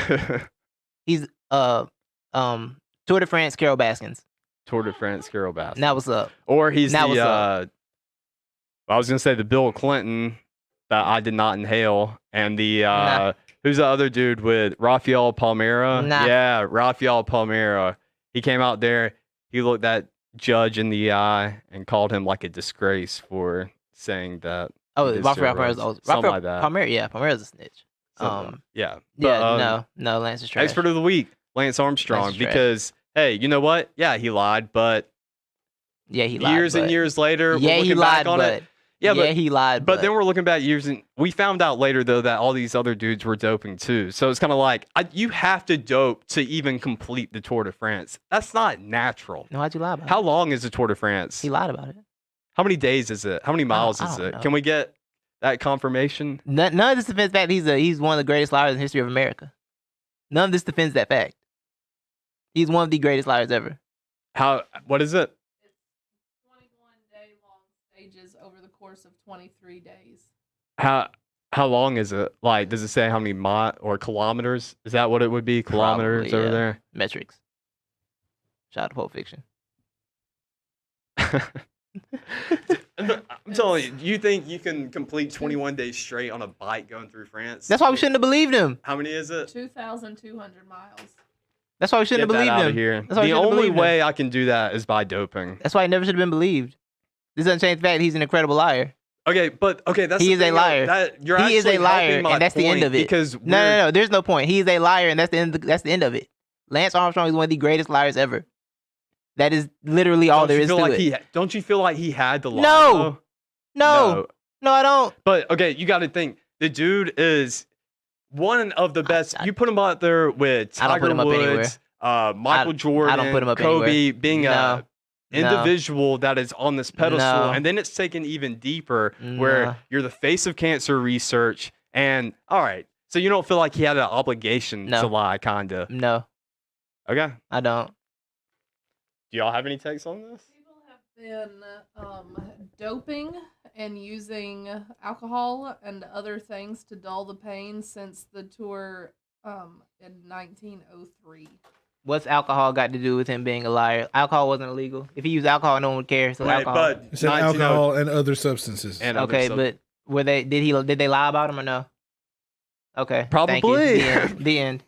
He's Tour de France Carol Baskins. Tour de France, Carol Bass. Now what's up? Or he's Now the. what's up? I was gonna say the Bill Clinton that I did not inhale, and the Nah. who's the other dude with Rafael Palmeira? Nah. Yeah, Rafael Palmeira. He came out there. He looked that judge in the eye and called him like a disgrace for saying that. Oh, His Rafael steroids. Palmeira's Something like that. Palmeira, yeah, Palmeira's a snitch. Yeah. Yeah, no, Lance is trash. Expert of the week, Lance Armstrong, Lance is trash. because hey, you know what? Yeah, he lied, but Yeah, he lied. years and but- years later, Yeah, we're he looking back lied, on but it. Yeah, but he lied. But then we're looking back years, and we found out later though that all these other dudes were doping too. So it's kind of like you have to dope to even complete the Tour de France. That's not natural. no, why'd you lie about How it? long is the Tour de France? He lied about it. How many days is it? How many miles I is don't it? know. Can we get that confirmation? None of this defends that he's one of the greatest liars in the history of America. None of this defends that fact. He's one of the greatest liars ever. How? What is it? It's 21-day long stages over the course of 23 days. How long is it? Like, does it say how many or kilometers? Is that what it would be? Kilometers Probably, over yeah. there? Metrics. Shout out to Pulp Fiction. I'm telling you, you think you can complete 21 days straight on a bike going through France? That's why we shouldn't have believed him. How many is it? 2,200 miles. That's why we shouldn't Get have that believed out him. of here. That's why we The shouldn't have only believed him. way I can do that is by doping. That's why he never should have been believed. This doesn't change the fact that he's an incredible liar. Okay, but that's He the is a thing, liar. You're He is actually a liar, helping my and that's the end point of it. Because No. There's no point. He is a liar, and that's the end. That's the end of it. Lance Armstrong is one of the greatest liars ever. That is literally all there is to it. Don't you feel like he had to lie? No. though? No, I don't. But okay, you got to think the dude is one of the best. You put him out there with I don't put Tiger him up Woods, Michael Jordan, I don't put him up Kobe, anywhere. being No. a individual that is on this pedestal, No. and then it's taken even deeper where No. you're the face of cancer research. And all right, so you don't feel like he had an obligation No. to lie, kinda. No, Okay. I don't. Do y'all have any takes on this? People have been doping and using alcohol and other things to dull the pain since the tour in 1903. What's alcohol got to do with him being a liar? Alcohol wasn't illegal. If he used alcohol, no one would care. So Right, alcohol. but It said 1900 alcohol and other substances. and other Okay, stuff. but were they? Did they lie about him or no? Okay, thank you. Probably. The end. The end.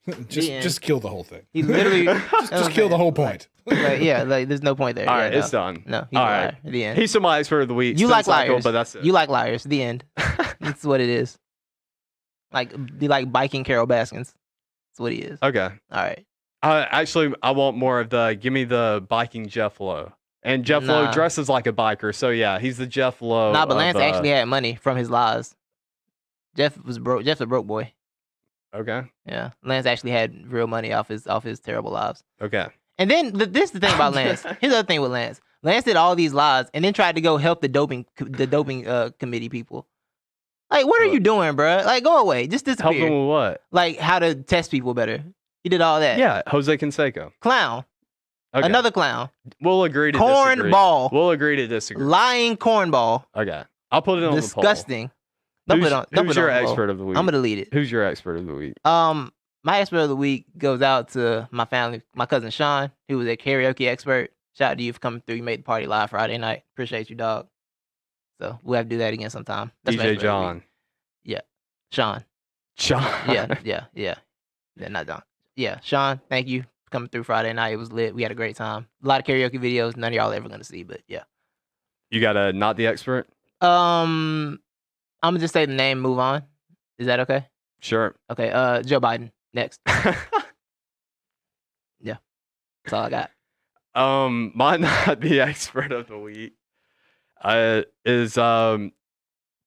end. just kill the whole thing. He's literally. Just kill the whole point. Like, yeah, like there's no point there. all Yeah, right, no. it's done. No, he's All a right. liar. The end. He's my expert of the week. You Spin like cycle, liars. but that's it. You like liars. The end. That's what it is. Like you like biking Carol Baskins. That's what he is. Okay. All right. Actually, I want more of give me the biking Jeff Lowe. And Jeff Lowe Nah. dresses like a biker, so yeah, he's the Jeff Lowe. Nah, but of, Lance actually had money from his lies. Jeff was broke. Jeff's a broke boy. Okay. Yeah, Lance actually had real money off his terrible lives. Okay. And then this is the thing about Lance. Here's the other thing with Lance. Lance did all these lies and then tried to go help the doping committee people. Like, what are you doing, bro? Like, go away. Just Help disappear. him with what? Like, how to test people better. He did all that. Yeah, Jose Canseco. Clown. Okay. Another clown. We'll agree to disagree. Cornball. We'll agree to disagree. Lying cornball. Okay. I'll put it on Disgusting. the poll. Don't put it on. Don't Who's put it your on the poll. expert of the week? I'm gonna delete it. Who's your expert of the week? My expert of the week goes out to my family, my cousin Sean, who was a karaoke expert. Shout out to you for coming through. You made the party live Friday night. Appreciate you, dog. So we'll have to do that again sometime. That's my DJ expert of the week. John. Sean. John. Yeah, not John. Yeah, Sean, thank you for coming through Friday night. It was lit. We had a great time. A lot of karaoke videos. None of y'all are ever gonna see, but yeah. You got a not the expert? I'm gonna just say the name, move on. Is that okay? Sure. Okay, Joe Biden, next. Yeah. That's all I got. My not the expert of the week is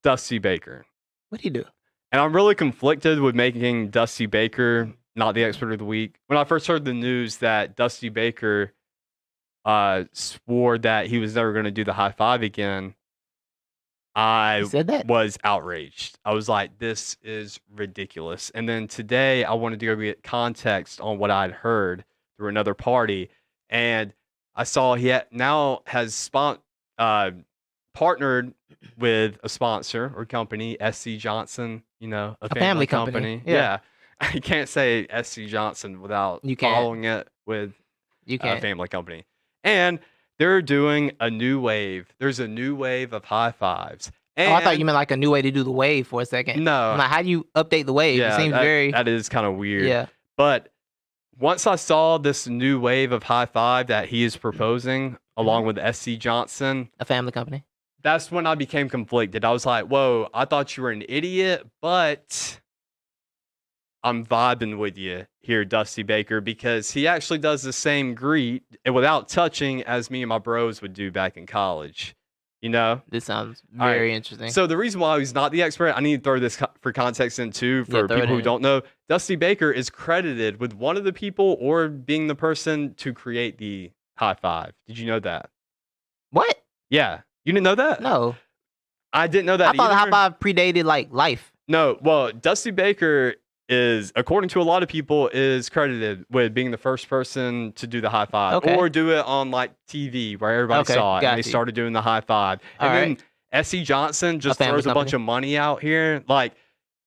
Dusty Baker. What'd he do? And I'm really conflicted with making Dusty Baker not the expert of the week. When I first heard the news that Dusty Baker swore that he was never going to do the high five again, I said that? was outraged. I was like, this is ridiculous. And then today I wanted to go get context on what I'd heard through another party. And I saw he now has partnered with a sponsor or company, SC Johnson, a family company. Yeah. I can't say SC Johnson without following it with a family company. And they're doing a new wave. There's a new wave of high fives. And I thought you meant like a new way to do the wave for a second. No. I'm like, how do you update the wave? Yeah, it seems that is kind of weird. Yeah. But once I saw this new wave of high five that he is proposing, along with SC Johnson, a family company, that's when I became conflicted. I was like, whoa, I thought you were an idiot, but I'm vibing with you here, Dusty Baker, because he actually does the same greet without touching as me and my bros would do back in college. This sounds very interesting. So the reason why he's not the expert, I need to throw this for context in too, for people who don't know. Dusty Baker is credited with one of the people or being the person to create the high five. Did you know that? What? Yeah. You didn't know that? No. I didn't know that I thought either. the high five predated like life. No. Well, Dusty Baker is, according to a lot of people, is credited with being the first person to do the high five or do it on like TV where everybody saw it and they started doing the high five. And then SC Johnson just throws a bunch of money out here. Like,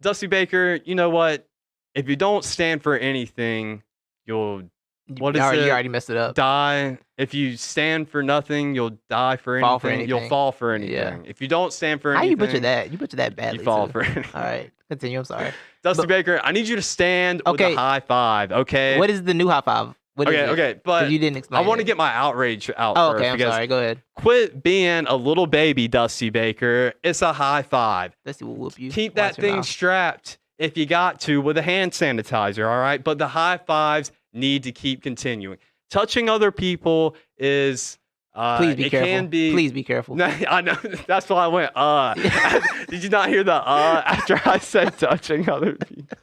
Dusty Baker, you know what? If you don't stand for anything, you'll You already messed it up. Die. If you stand for nothing, you'll die for anything. Fall for anything. You'll fall for anything. Yeah. If you don't stand for anything. How you butcher that? You butcher that badly. You fall for anything. All right. Continue. I'm sorry. Dusty Baker, I need you to stand with a high five, okay? What is the new high five? Okay, but you didn't explain. I want to get my outrage out first. Okay, I'm sorry. Go ahead. Quit being a little baby, Dusty Baker. It's a high five. Dusty will whoop you. Keep that thing strapped if you got to with a hand sanitizer, all right? But the high fives need to keep continuing. Touching other people is please be careful. Please be careful. I know. That's why I went, Did you not hear the after I said touching other people?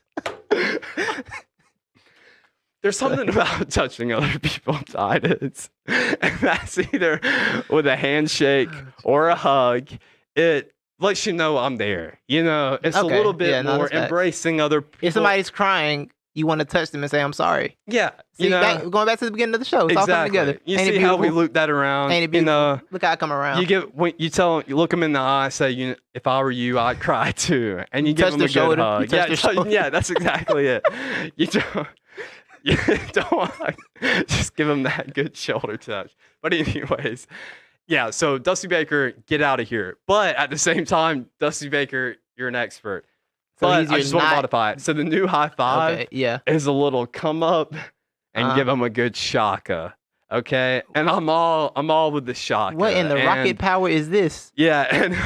There's something about touching other people, Titus. And that's either with a handshake or a hug. It lets you know I'm there. It's a little bit more embracing other people. If somebody's crying, you want to touch them and say, I'm sorry. Yeah. Going back to the beginning of the show. It's all coming together. You see how we loop that around? Ain't it beautiful? Look how I come around. You look them in the eye, say, if I were you, I'd cry too. And you give them a good hug. Yeah, that's exactly it. You don't want to just give them that good shoulder touch. But anyways, yeah, so Dusty Baker, get out of here. But at the same time, Dusty Baker, you're an expert. So but I just want to modify it. So the new high five is a little come up and give them a good shaka. Okay? And I'm all with the shaka. What in the rocket power is this? Yeah, and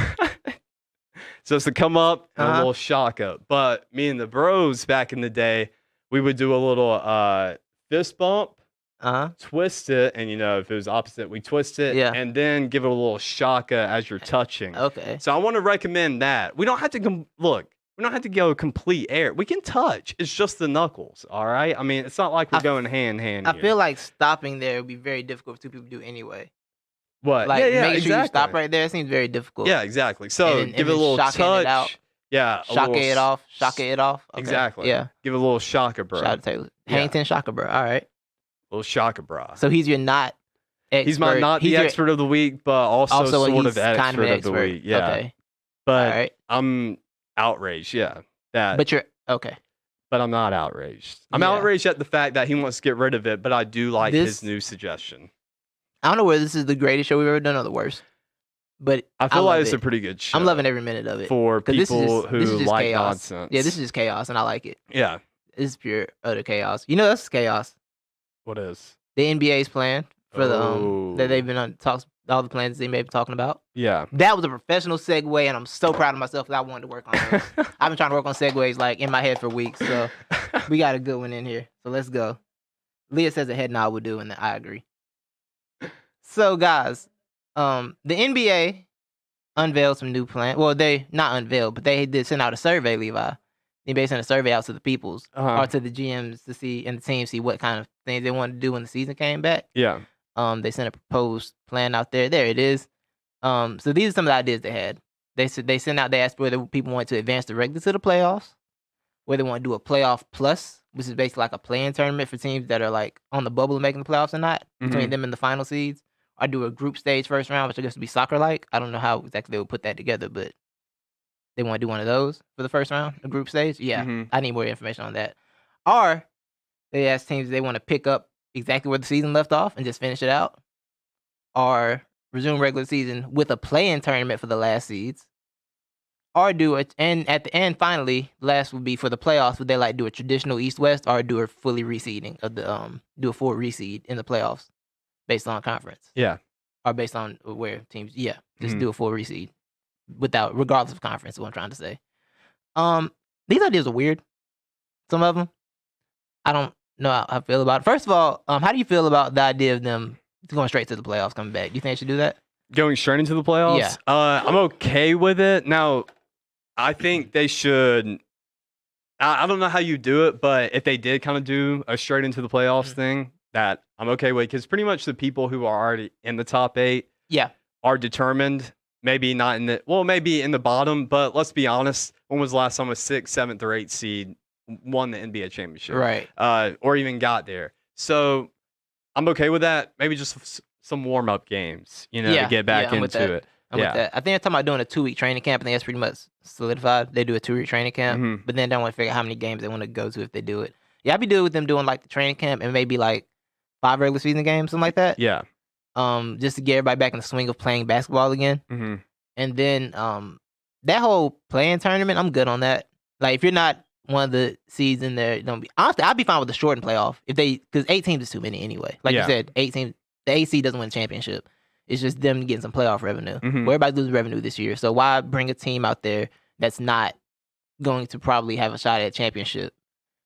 so it's to come up and a little shaka. But me and the bros back in the day, we would do a little fist bump, twist it, and if it was opposite, we twist it, and then give it a little shaka as you're touching. Okay. So I want to recommend that. We don't have to we don't have to go complete air. We can touch. It's just the knuckles, all right? I mean, it's not like we're going hand in hand. I feel like stopping there would be very difficult for two people to do anyway. What? Like, make sure you stop right there. It seems very difficult. Yeah, exactly. So give it a little touch. Yeah. Shaka it off. Okay. Exactly. Yeah. Give it a little shaka, bro. Shout out to Taylor. Hangton Shaka, bro. All right. Little shaka, bro. So he's your not expert. He's not the expert of the week, but also sort of expert kind of an of the week. Yeah. Okay. But I'm outraged. Yeah. But you're okay. But I'm not outraged. I'm outraged at the fact that he wants to get rid of it, but I do like his new suggestion. I don't know whether this is the greatest show we've ever done or the worst. But I feel like it's a pretty good show. I'm loving every minute of it. For people who like nonsense. Yeah, this is just chaos, and I like it. Yeah. This is pure, utter chaos. That's chaos. What is? The NBA's plan for the that they've been on talks, all the plans they may be talking about. Yeah. That was a professional segue, and I'm so proud of myself because I wanted to work on those. I've been trying to work on segues like in my head for weeks, so we got a good one in here. So let's go. Leah says a head nod will do, and I agree. So guys, the NBA unveiled some new plans. Well, they not unveiled, but they did send out a survey, Levi. The NBA sent a survey out to the peoples or to the GMs to see and the teams see what kind of things they wanted to do when the season came back. Yeah. They sent a proposed plan out there. There it is. So these are some of the ideas they had. They sent out. They asked whether people want to advance directly to the playoffs, whether they want to do a playoff plus, which is basically like a play-in tournament for teams that are like on the bubble of making the playoffs or not, between them and the final seeds, or do a group stage first round, which I guess would be soccer-like. I don't know how exactly they would put that together, but they want to do one of those for the first round, a group stage. Yeah, I need more information on that. Or they ask teams if they want to pick up exactly where the season left off and just finish it out, or resume regular season with a play-in tournament for the last seeds, or do it. And at the end, finally, last would be for the playoffs. Would they like do a traditional East-West or do a fully reseeding of the do a full reseed in the playoffs based on conference? Yeah, or based on where teams. Yeah, just do a full reseed regardless of conference. Is what I'm trying to say. These ideas are weird. Some of them, I don't know how I feel about it. First of all, how do you feel about the idea of them going straight to the playoffs, coming back? Do you think they should do that? Going straight into the playoffs? Yeah. I'm okay with it. Now, I think they should. I don't know how you do it, but if they did kind of do a straight into the playoffs thing, that I'm okay with, because pretty much the people who are already in the top 8 are determined. Maybe not maybe in the bottom, but let's be honest. When was the last time a 6th, 7th, or 8th seed won the NBA championship? Right. Or even got there. So I'm okay with that. Maybe just some warm-up games, to get back into it. I'm with that. I think they're talking about doing a 2-week training camp. I think that's pretty much solidified. They do a 2-week training camp, but then they want to figure out how many games they want to go to if they do it. Yeah, I'd be good with them doing like the training camp and maybe like 5 regular season games, something like that. Yeah. Just to get everybody back in the swing of playing basketball again. And then that whole playing tournament, I'm good on that. Like, if you're not one of the seeds in there, honestly, I'd be fine with the shortened playoff because 8 teams is too many anyway. Like you said, 8 teams. The AC doesn't win a championship. It's just them getting some playoff revenue. Well, everybody's losing revenue this year, so why bring a team out there that's not going to probably have a shot at a championship?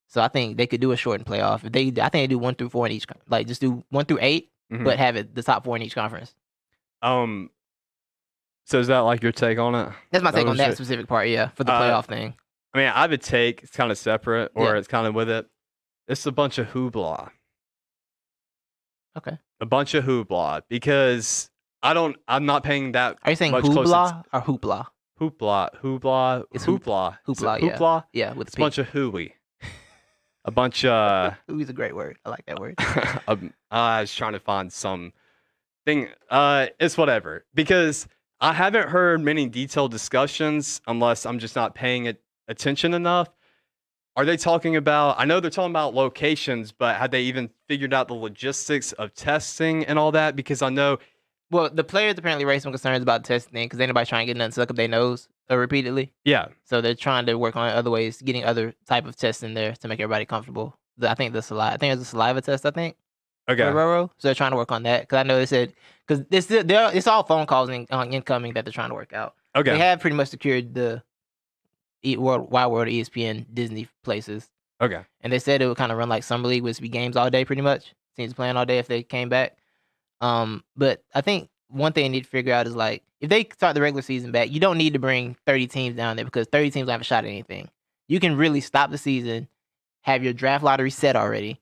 So I think they could do a shortened playoff. I think they do 1 through 4 in each. Like, just do 1 through 8, but have it the top 4 in each conference. So is that like your take on it? That's my take on that specific part. Yeah, for the playoff thing. I mean, I have a take. It's kind of separate, or it's kind of with it. It's a bunch of hoopla. Okay. A bunch of hoopla, because I'm not paying that. Are you saying much hoopla or hoopla? Hoopla. It's hoopla. Hoopla. Yeah. Hoopla. Yeah, with it's a bunch of hooey. A bunch of. Hooey's a great word. I like that word. I was trying to find some thing. It's whatever, because I haven't heard many detailed discussions, unless I'm just not paying attention enough. Are they talking about, I know they're talking about locations, but had they even figured out the logistics of testing and all that? Because I know. Well, the players apparently raised some concerns about testing because ain't nobody trying to get nothing stuck up their nose repeatedly. Yeah. So they're trying to work on other ways, getting other type of tests in there to make everybody comfortable. I think it's a saliva test, I think. Okay. So they're trying to work on that because I know they said, because it's all phone calls incoming that they're trying to work out. Okay. They have pretty much secured the Wide World, ESPN, Disney places. Okay. And they said it would kind of run like Summer League, which would be games all day pretty much. Teams playing all day if they came back. But I think one thing they need to figure out is, like, if they start the regular season back, you don't need to bring 30 teams down there because 30 teams don't have a shot at anything. You can really stop the season, have your draft lottery set already,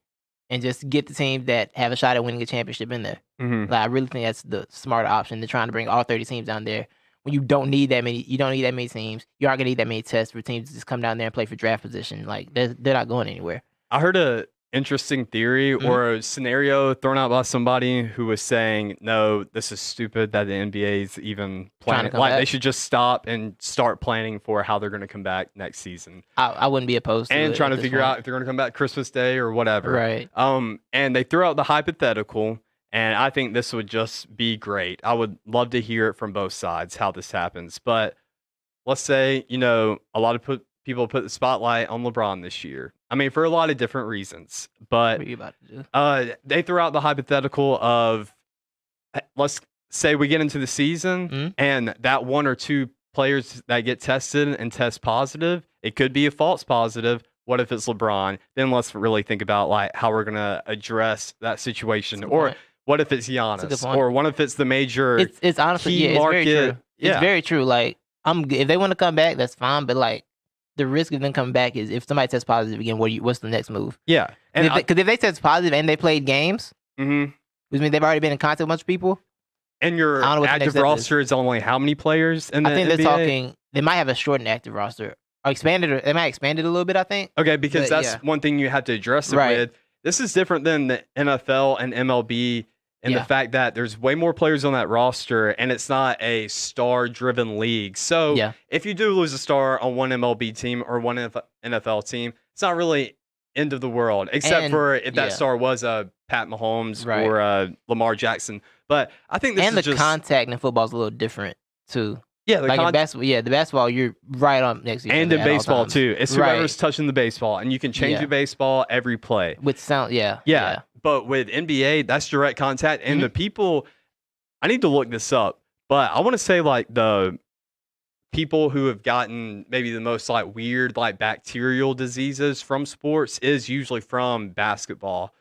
and just get the teams that have a shot at winning a championship in there. Like, I really think that's the smarter option than trying to bring all 30 teams down there when you don't need that many. You don't need that many teams. You aren't gonna need that many tests for teams to just come down there and play for draft position. Like, they're not going anywhere. I heard a interesting theory or a scenario thrown out by somebody who was saying, no, this is stupid that the NBA's even planning. Like, they should just stop and start planning for how they're going to come back next season. I wouldn't be opposed to it. And trying to figure out if they're going to come back Christmas Day or whatever. Right. And they threw out the hypothetical, and I think this would just be great. I would love to hear it from both sides how this happens. But let's say, a lot of people put the spotlight on LeBron this year. I mean, for a lot of different reasons. But what are you about to do? They threw out the hypothetical of, let's say we get into the season and that 1 or 2 players that get tested and test positive, it could be a false positive. What if it's LeBron? Then let's really think about, like, how we're going to address that situation. Or what if it's Giannis? Or what if it's the major It's honestly, key market? It's very true. It's very true. Like, if they want to come back, that's fine. But, like, the risk of them coming back is if somebody tests positive again, what's the next move? Yeah. Because if they test positive and they played games, which means they've already been in contact with a bunch of people. And your I don't know what the next active step roster is only how many players in the I think NBA? they're talking. They might have a shortened active roster or expanded. Or they might expand it a little bit. I think. Okay, because But, that's yeah. one thing you have to address it Right. with. This is different than the NFL and MLB in the Yeah. fact that there's way more players on that roster and it's not a star-driven league. So Yeah. if you do lose a star on one MLB team or one NFL team, it's not really end of the world, except And- for if that yeah. star was Pat Mahomes Right. or Lamar Jackson. But I think this And is the just contact in football is a little different too. yeah, the Like in contact. basketball, the basketball you're right on next to each And other in at all baseball times. too. It's Right. whoever's touching the baseball, and you can change Yeah. the baseball every play. With sound, yeah. Yeah. But with NBA, that's direct contact. And Mm-hmm. the people, I need to look this up, but I want to say like the people who have gotten maybe the most like weird, like bacterial diseases from sports is usually from basketball.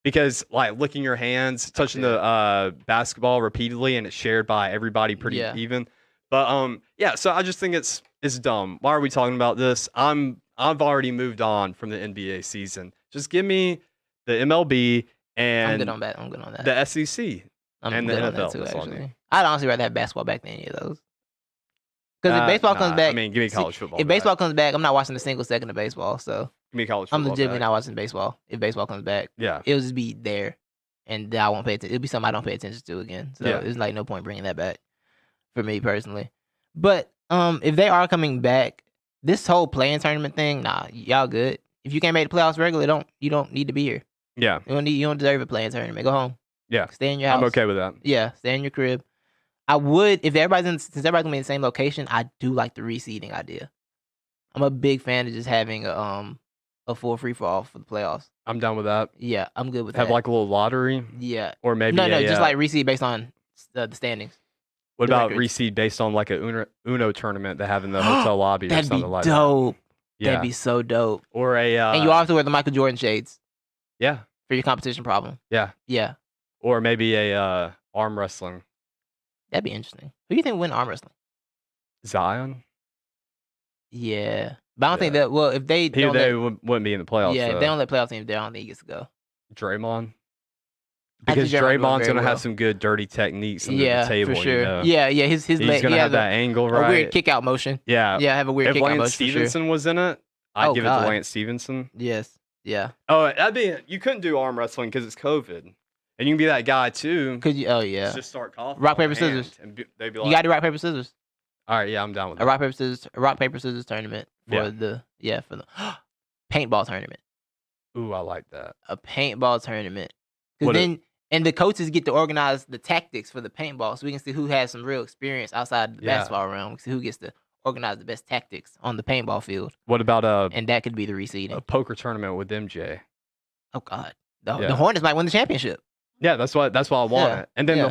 Because like licking your hands, touching the basketball repeatedly, and it's shared by everybody pretty Yeah. even. But yeah, so I just think it's dumb. Why are we talking about this? I've already moved on from the NBA season. Just give me the MLB I'm and good on that. I'm good on that. the SEC. I'm and the good on NFL, that too. that's all I need. Actually, I'd honestly rather have basketball back than any of those. Because if baseball comes back, I mean, give me college football. if baseball comes back, I'm not watching a single second of baseball. So give me college I'm football. legitimately back. not watching baseball. If baseball comes back, Yeah, it'll just be there, and I won't pay attention. It'll be something I don't pay attention to again. So Yeah. there's like no point bringing that back for me personally. But if they are coming back, this whole playing tournament thing, nah, y'all good. If you can't make the playoffs regularly, you don't need to be here. yeah, You don't deserve a playing tournament. Go home. Yeah. Stay in your house. I'm okay with that. Yeah, stay in your crib. I would if since everybody's gonna be in the same location. I do like the reseeding idea. I'm a big fan of just having a full free for all for the playoffs. I'm down with that. Yeah, I'm good with Have that. like a little lottery, Yeah, or maybe no, a, just like reseed based on the standings. what the about records. reseed based on like a Uno tournament they have in the hotel lobby or That'd be something like dope. that. Yeah, That'd be so dope. or a And you all have to wear the Michael Jordan shades yeah, for your competition problem. yeah, Yeah, or maybe a arm wrestling. that'd be interesting. Who do you think would win arm wrestling? Zion. Yeah, but I don't think Yeah. that. Well, if they don't They let, wouldn't be in the playoffs. yeah, though. if they don't let playoff teams there, I don't think he gets to go. Draymond. I think Because Draymond doing Draymond's very gonna well. have some good dirty techniques under Yeah, the table. for sure. You know? Yeah, his He's leg, gonna he have has that angle a right. weird kick out motion. Yeah. Yeah, I have a weird If kick out Lance motion for sure. Stevenson was in it, I'd Oh, give it God. to Lance Stevenson. Yes. Yeah. Oh, that'd be you couldn't do arm wrestling because it's COVID, and you can be that guy too. Could you? Oh yeah. Just start coughing. Rock, on paper, the hand, scissors. and they'd be You like, got to do rock paper scissors. all right, yeah, I'm down with A that. rock paper scissors tournament for Yeah. for the paintball tournament. Ooh, I like that. A paintball tournament. What Because then and the coaches get to organize the tactics for the paintball, so we can see who has some real experience outside the Yeah. basketball realm. See who gets to organize the best tactics on the paintball field, What about and that could be the a reseeding. poker tournament with MJ? Oh God, the Yeah. Hornets might win the championship. Yeah, that's why I want Yeah, it. And then yeah.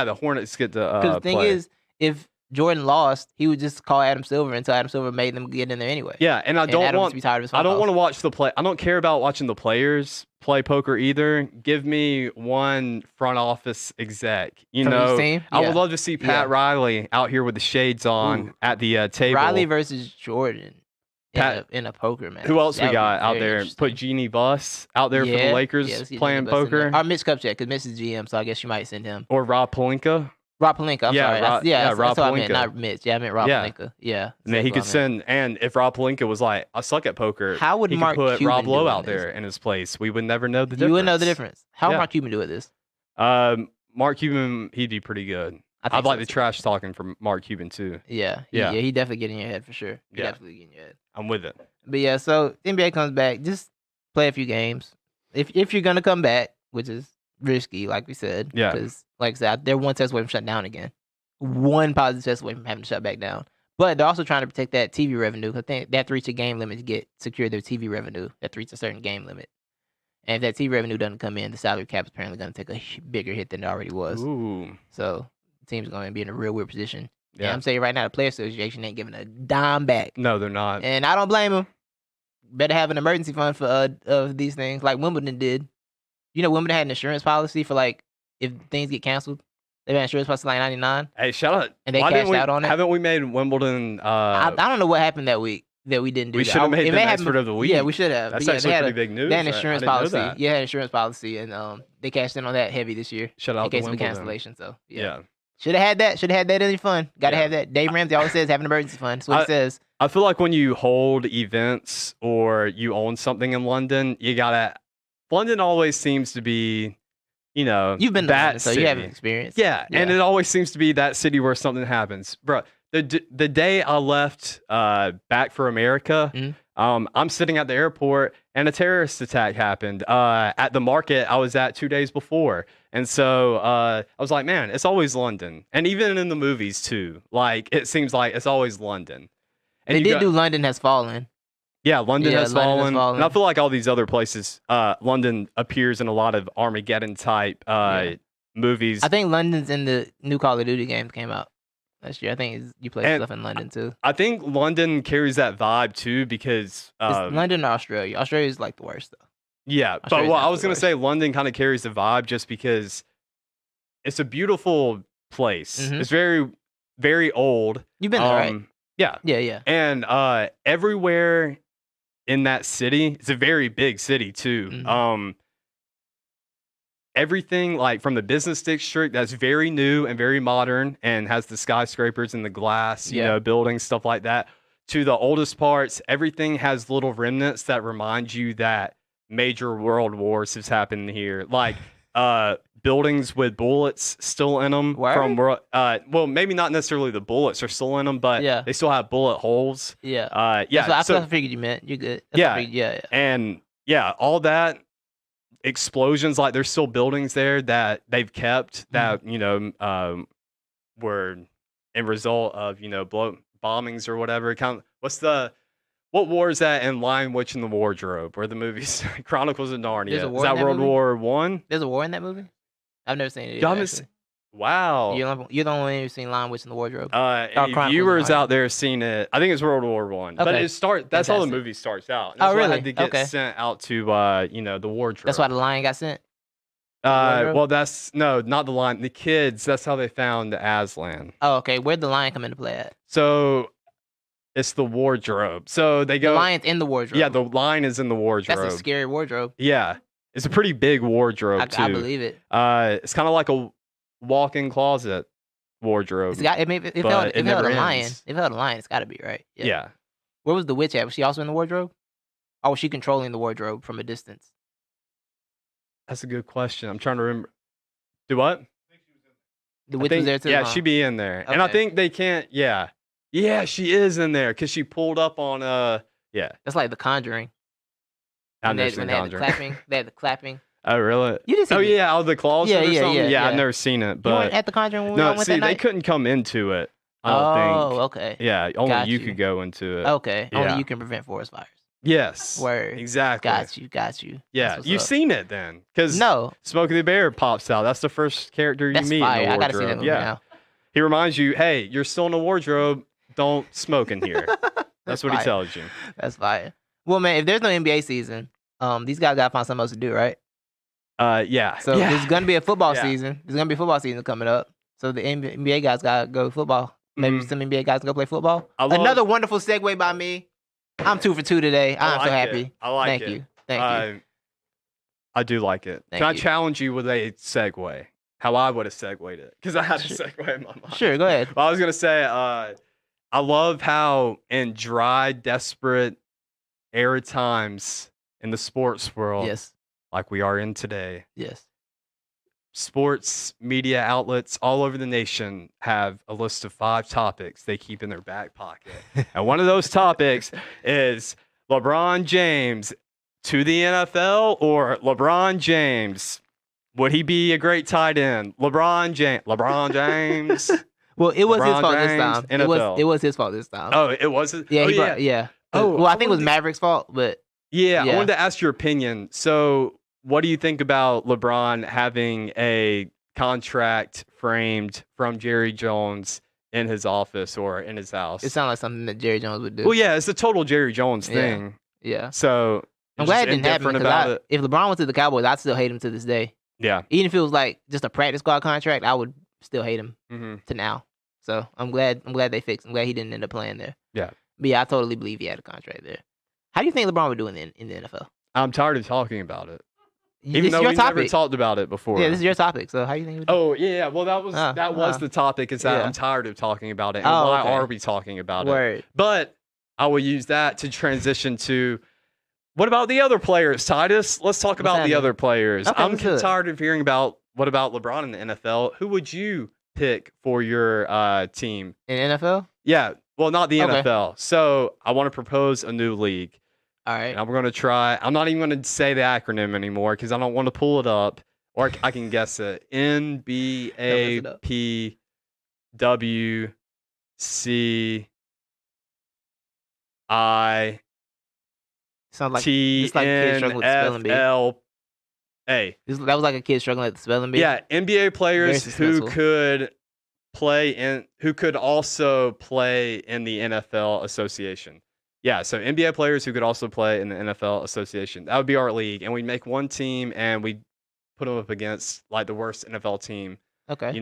the Hornets get to Because the thing play. is, if Jordan lost, he would just call Adam Silver until Adam Silver made them get in there anyway. Yeah, and I And don't Adam want to be tired of his I don't phone want to calls. watch the play. I don't care about watching the players play poker either. Give me one front office exec. You From each know, team? I Yeah. would love to see Pat Yeah. Riley out here with the shades on Ooh. at the table. Riley versus Jordan Pat- in a poker match. Who else That we would be got out very there? interesting. Put Jeannie Buss out there for the Lakers let's get playing Jimmy Buss in there. poker, Or Mitch Kupchak, because Mitch is GM, so I guess you might send him. or Rob Pelinka. Rob Pelinka, I'm Yeah, sorry. Rob- That's Rob what I meant, Pelinka. not Mitch. Yeah, I meant Rob Yeah. Pelinka. Yeah. And then he could that's what I meant. send. And if Rob Pelinka was like, I suck at poker, How would he Mark could put Cuban Rob do Lowe on out this? there in his place. We would never know the difference. You would know the difference. How would Yeah. Mark Cuban do at this? Mark Cuban, he'd be pretty good. I think I'd like so, the too. trash talking from Mark Cuban too. Yeah. Yeah. He definitely get in your head for sure. He Yeah. definitely get in your head. I'm with it. But yeah, so NBA comes back, just play a few games. If you're gonna come back, which is risky, like we said. Yeah. Because like I said, they're one test away from shutting down again. One positive test away from having to shut back down. But they're also trying to protect that TV revenue. Because they have to reach a game limit to secure their TV revenue. They have to reach a certain game limit. And if that TV revenue doesn't come in, the salary cap is apparently going to take a bigger hit than it already was. Ooh. So the team's going to be in a real weird position. Yeah. Yeah. I'm saying right now, the Player Association ain't giving a dime back. No, they're not. And I don't blame them. Better have an emergency fund for of these things, like Wimbledon did. You know, Wimbledon had an insurance policy for like if things get canceled. They had an insurance policy like '99. Hey, shout out. And they Why didn't cashed we, out on it? Haven't we made Wimbledon? I don't know what happened that week. that we didn't do. We that. should have made It the may next happen- word of the week. Yeah, we should have. That's But yeah, actually they had pretty big news. They had an I insurance didn't know policy. that. Yeah, had an insurance policy, and they cashed in on that heavy this year. Shout in out to case of a Wimbledon. cancellation. So Yeah. should have had that. Should have had that in your fund. Got to Yeah. have that. Dave Ramsey always says have an emergency fund. That's what he says. I feel like when you hold events or you own something in London, you gotta. London always seems to be, You've been to that London, so city. you have experience. Yeah, and it always seems to be that city where something happens, bro. The day I left back for America, I'm sitting at the airport and a terrorist attack happened at the market I was at 2 days before, and so I was like, man, it's always London, and even in the movies too, like it seems like it's always London. And They did do London Has Fallen. Yeah, London has London Has fallen. Fallen. And I feel like all these other places, London appears in a lot of Armageddon type movies. I think London's in the new Call of Duty game that came out last year. I think you play And stuff in London too. I think London carries that vibe too because It's London or Australia. Australia is like the worst though. yeah, but Australia's well, I not was the gonna worst. say London kind of carries the vibe just because it's a beautiful place. Mhm. It's very, very old. You've been there, right? Yeah, Yeah. and everywhere in that city, it's a very big city too. Mhm. Everything like from the business district that's very new and very modern and has the skyscrapers and the glass, buildings, stuff like that, to the oldest parts, everything has little remnants that remind you that major world wars has happened here. Like buildings with bullets still in them from well, maybe not necessarily the bullets are still in them, but they still have bullet holes. Yeah. Yeah. That's what I figured you meant. You're good. That's what I figured, And all that explosions, like there's still buildings there that they've kept that were in result of bombings or whatever. What war is that in Lion Witch in the Wardrobe, or the movies Chronicles of Narnia? There's a war Is in that that World movie? War One? There's a war in that movie? I've never seen it. Y'all Either, haven't actually. Wow. You're the only one who's seen Lion Witch in the Wardrobe. Any Chronicles of viewers Narnia. out there seen it? I think it's World War One. But Okay. that's how the Fantastic. movie starts out. And Oh, that's why it really? had to get Okay. sent out to the wardrobe. That's why the lion got sent? wardrobe? Well, that's not the line. The kids. That's how they found Aslan. Oh, okay. Where'd the lion come into play at? So it's the wardrobe. So they go. The lion's in the wardrobe. Yeah, the lion is in the wardrobe. That's a scary wardrobe. Yeah, it's a pretty big wardrobe too. I believe it. It's kind of like a walk-in closet wardrobe. It's got. If it but held it a never lion, ends. if it held a lion, it's got to be right. Yeah. Where was the witch at? Was she also in the wardrobe? Or was she controlling the wardrobe from a distance? That's a good question. I'm trying to remember. Do what? The I witch think- was there too. Yeah, huh? she'd be in there. And I Okay. think they can't. Yeah, she is in there because she pulled up on. Yeah, That's like The Conjuring. I've When never they, seen when they had the Conjuring. clapping. They had the clapping. Oh, really? You didn't see Oh, it. yeah, out of the closet Yeah, or yeah, something? yeah, I've yeah. never seen it, You weren't but at the Conjuring when we all no, went see, that they night? couldn't come into it. I don't think. Okay. Yeah, only Got you you. could go into it. Okay. Yeah. Only you can prevent forest fires. Yes. Word. Exactly. Got you. Yeah, That's what's you've up. seen it then, because No, Smokey the Bear pops out. That's the first character you that's meet fire. in the I gotta wardrobe. see that movie yeah, now. he reminds you, hey, you're still in the wardrobe. Don't smoke in here. That's what he fire. tells you. That's fire. Well, man, if there's no NBA season, these guys gotta find something else to do, right? Yeah. So yeah. there's gonna be a football Yeah. season. There's gonna be a football season coming up. So the NBA guys gotta go football. Maybe Mhm. some NBA guys go play football. I love- Another wonderful segue by me. I'm 2 for 2 today. I'm so like happy. it. I like Thank it. you. Thank you. I do like it. Thank Can I you. challenge you with a segue? How I would have segued it, because I had a segue in my mind. Sure, go ahead. Well, I was gonna say, I love how in dry, desperate, arid times in the sports world, Yes. like we are in today, Yes. sports media outlets all over the nation have a list of 5 topics they keep in their back pocket. And one of those topics is LeBron James to the NFL, or LeBron James, would he be a great tight end? LeBron James. Well, it was his LeBron fault this James, time. NFL. It was his fault this time. Oh, it wasn't? yeah, oh, he yeah. brought, yeah. Oh, well, I I think it was wanted to- Maverick's fault, but Yeah, I Yeah. wanted to ask your opinion. So, what do you think about LeBron having a contract framed from Jerry Jones in his office or in his house? it sounded like something that Jerry Jones would do. Well, yeah, it's a total Jerry Jones Yeah. thing. Yeah. So, I'm you're glad just it didn't happen indifferent because about it. if LeBron went to the Cowboys, I'd still hate him to this day. Yeah. Even if it was like just a practice squad contract, I would still hate him hmm to now. So I'm glad they fixed. I'm glad he didn't end up playing there. Yeah. But yeah, I totally believe he had a contract there. How do you think LeBron would do in the NFL? I'm tired of talking about it. This Even is though your we topic. never talked about it before. Yeah, this is your topic. So how do you think he would do? Oh, yeah. Well, that was the topic, is that Yeah. I'm tired of talking about it. And Oh, why okay. are we talking about it? Word. But I will use that to transition to, what about the other players, Titus? Let's talk about the happening? other players. Okay, I'm let's do it. tired of hearing about, what about LeBron in the NFL? Who would you pick for your team? In the NFL? Yeah. Well, not the Okay. NFL. So I want to propose a new league. All right. And I'm going to try. I'm not even going to say the acronym anymore because I don't want to pull it up, or I can guess it. NBAPWCI. Sounds like just like a kid struggling with the spelling bee. TNFLA. That was like a kid struggling with the spelling bee. Yeah, NBA players Very who successful. could also play in the NFL Association. Yeah, so NBA players who could also play in the NFL Association. That would be our league, and we'd make one team and we'd put them up against like the worst NFL team. Okay.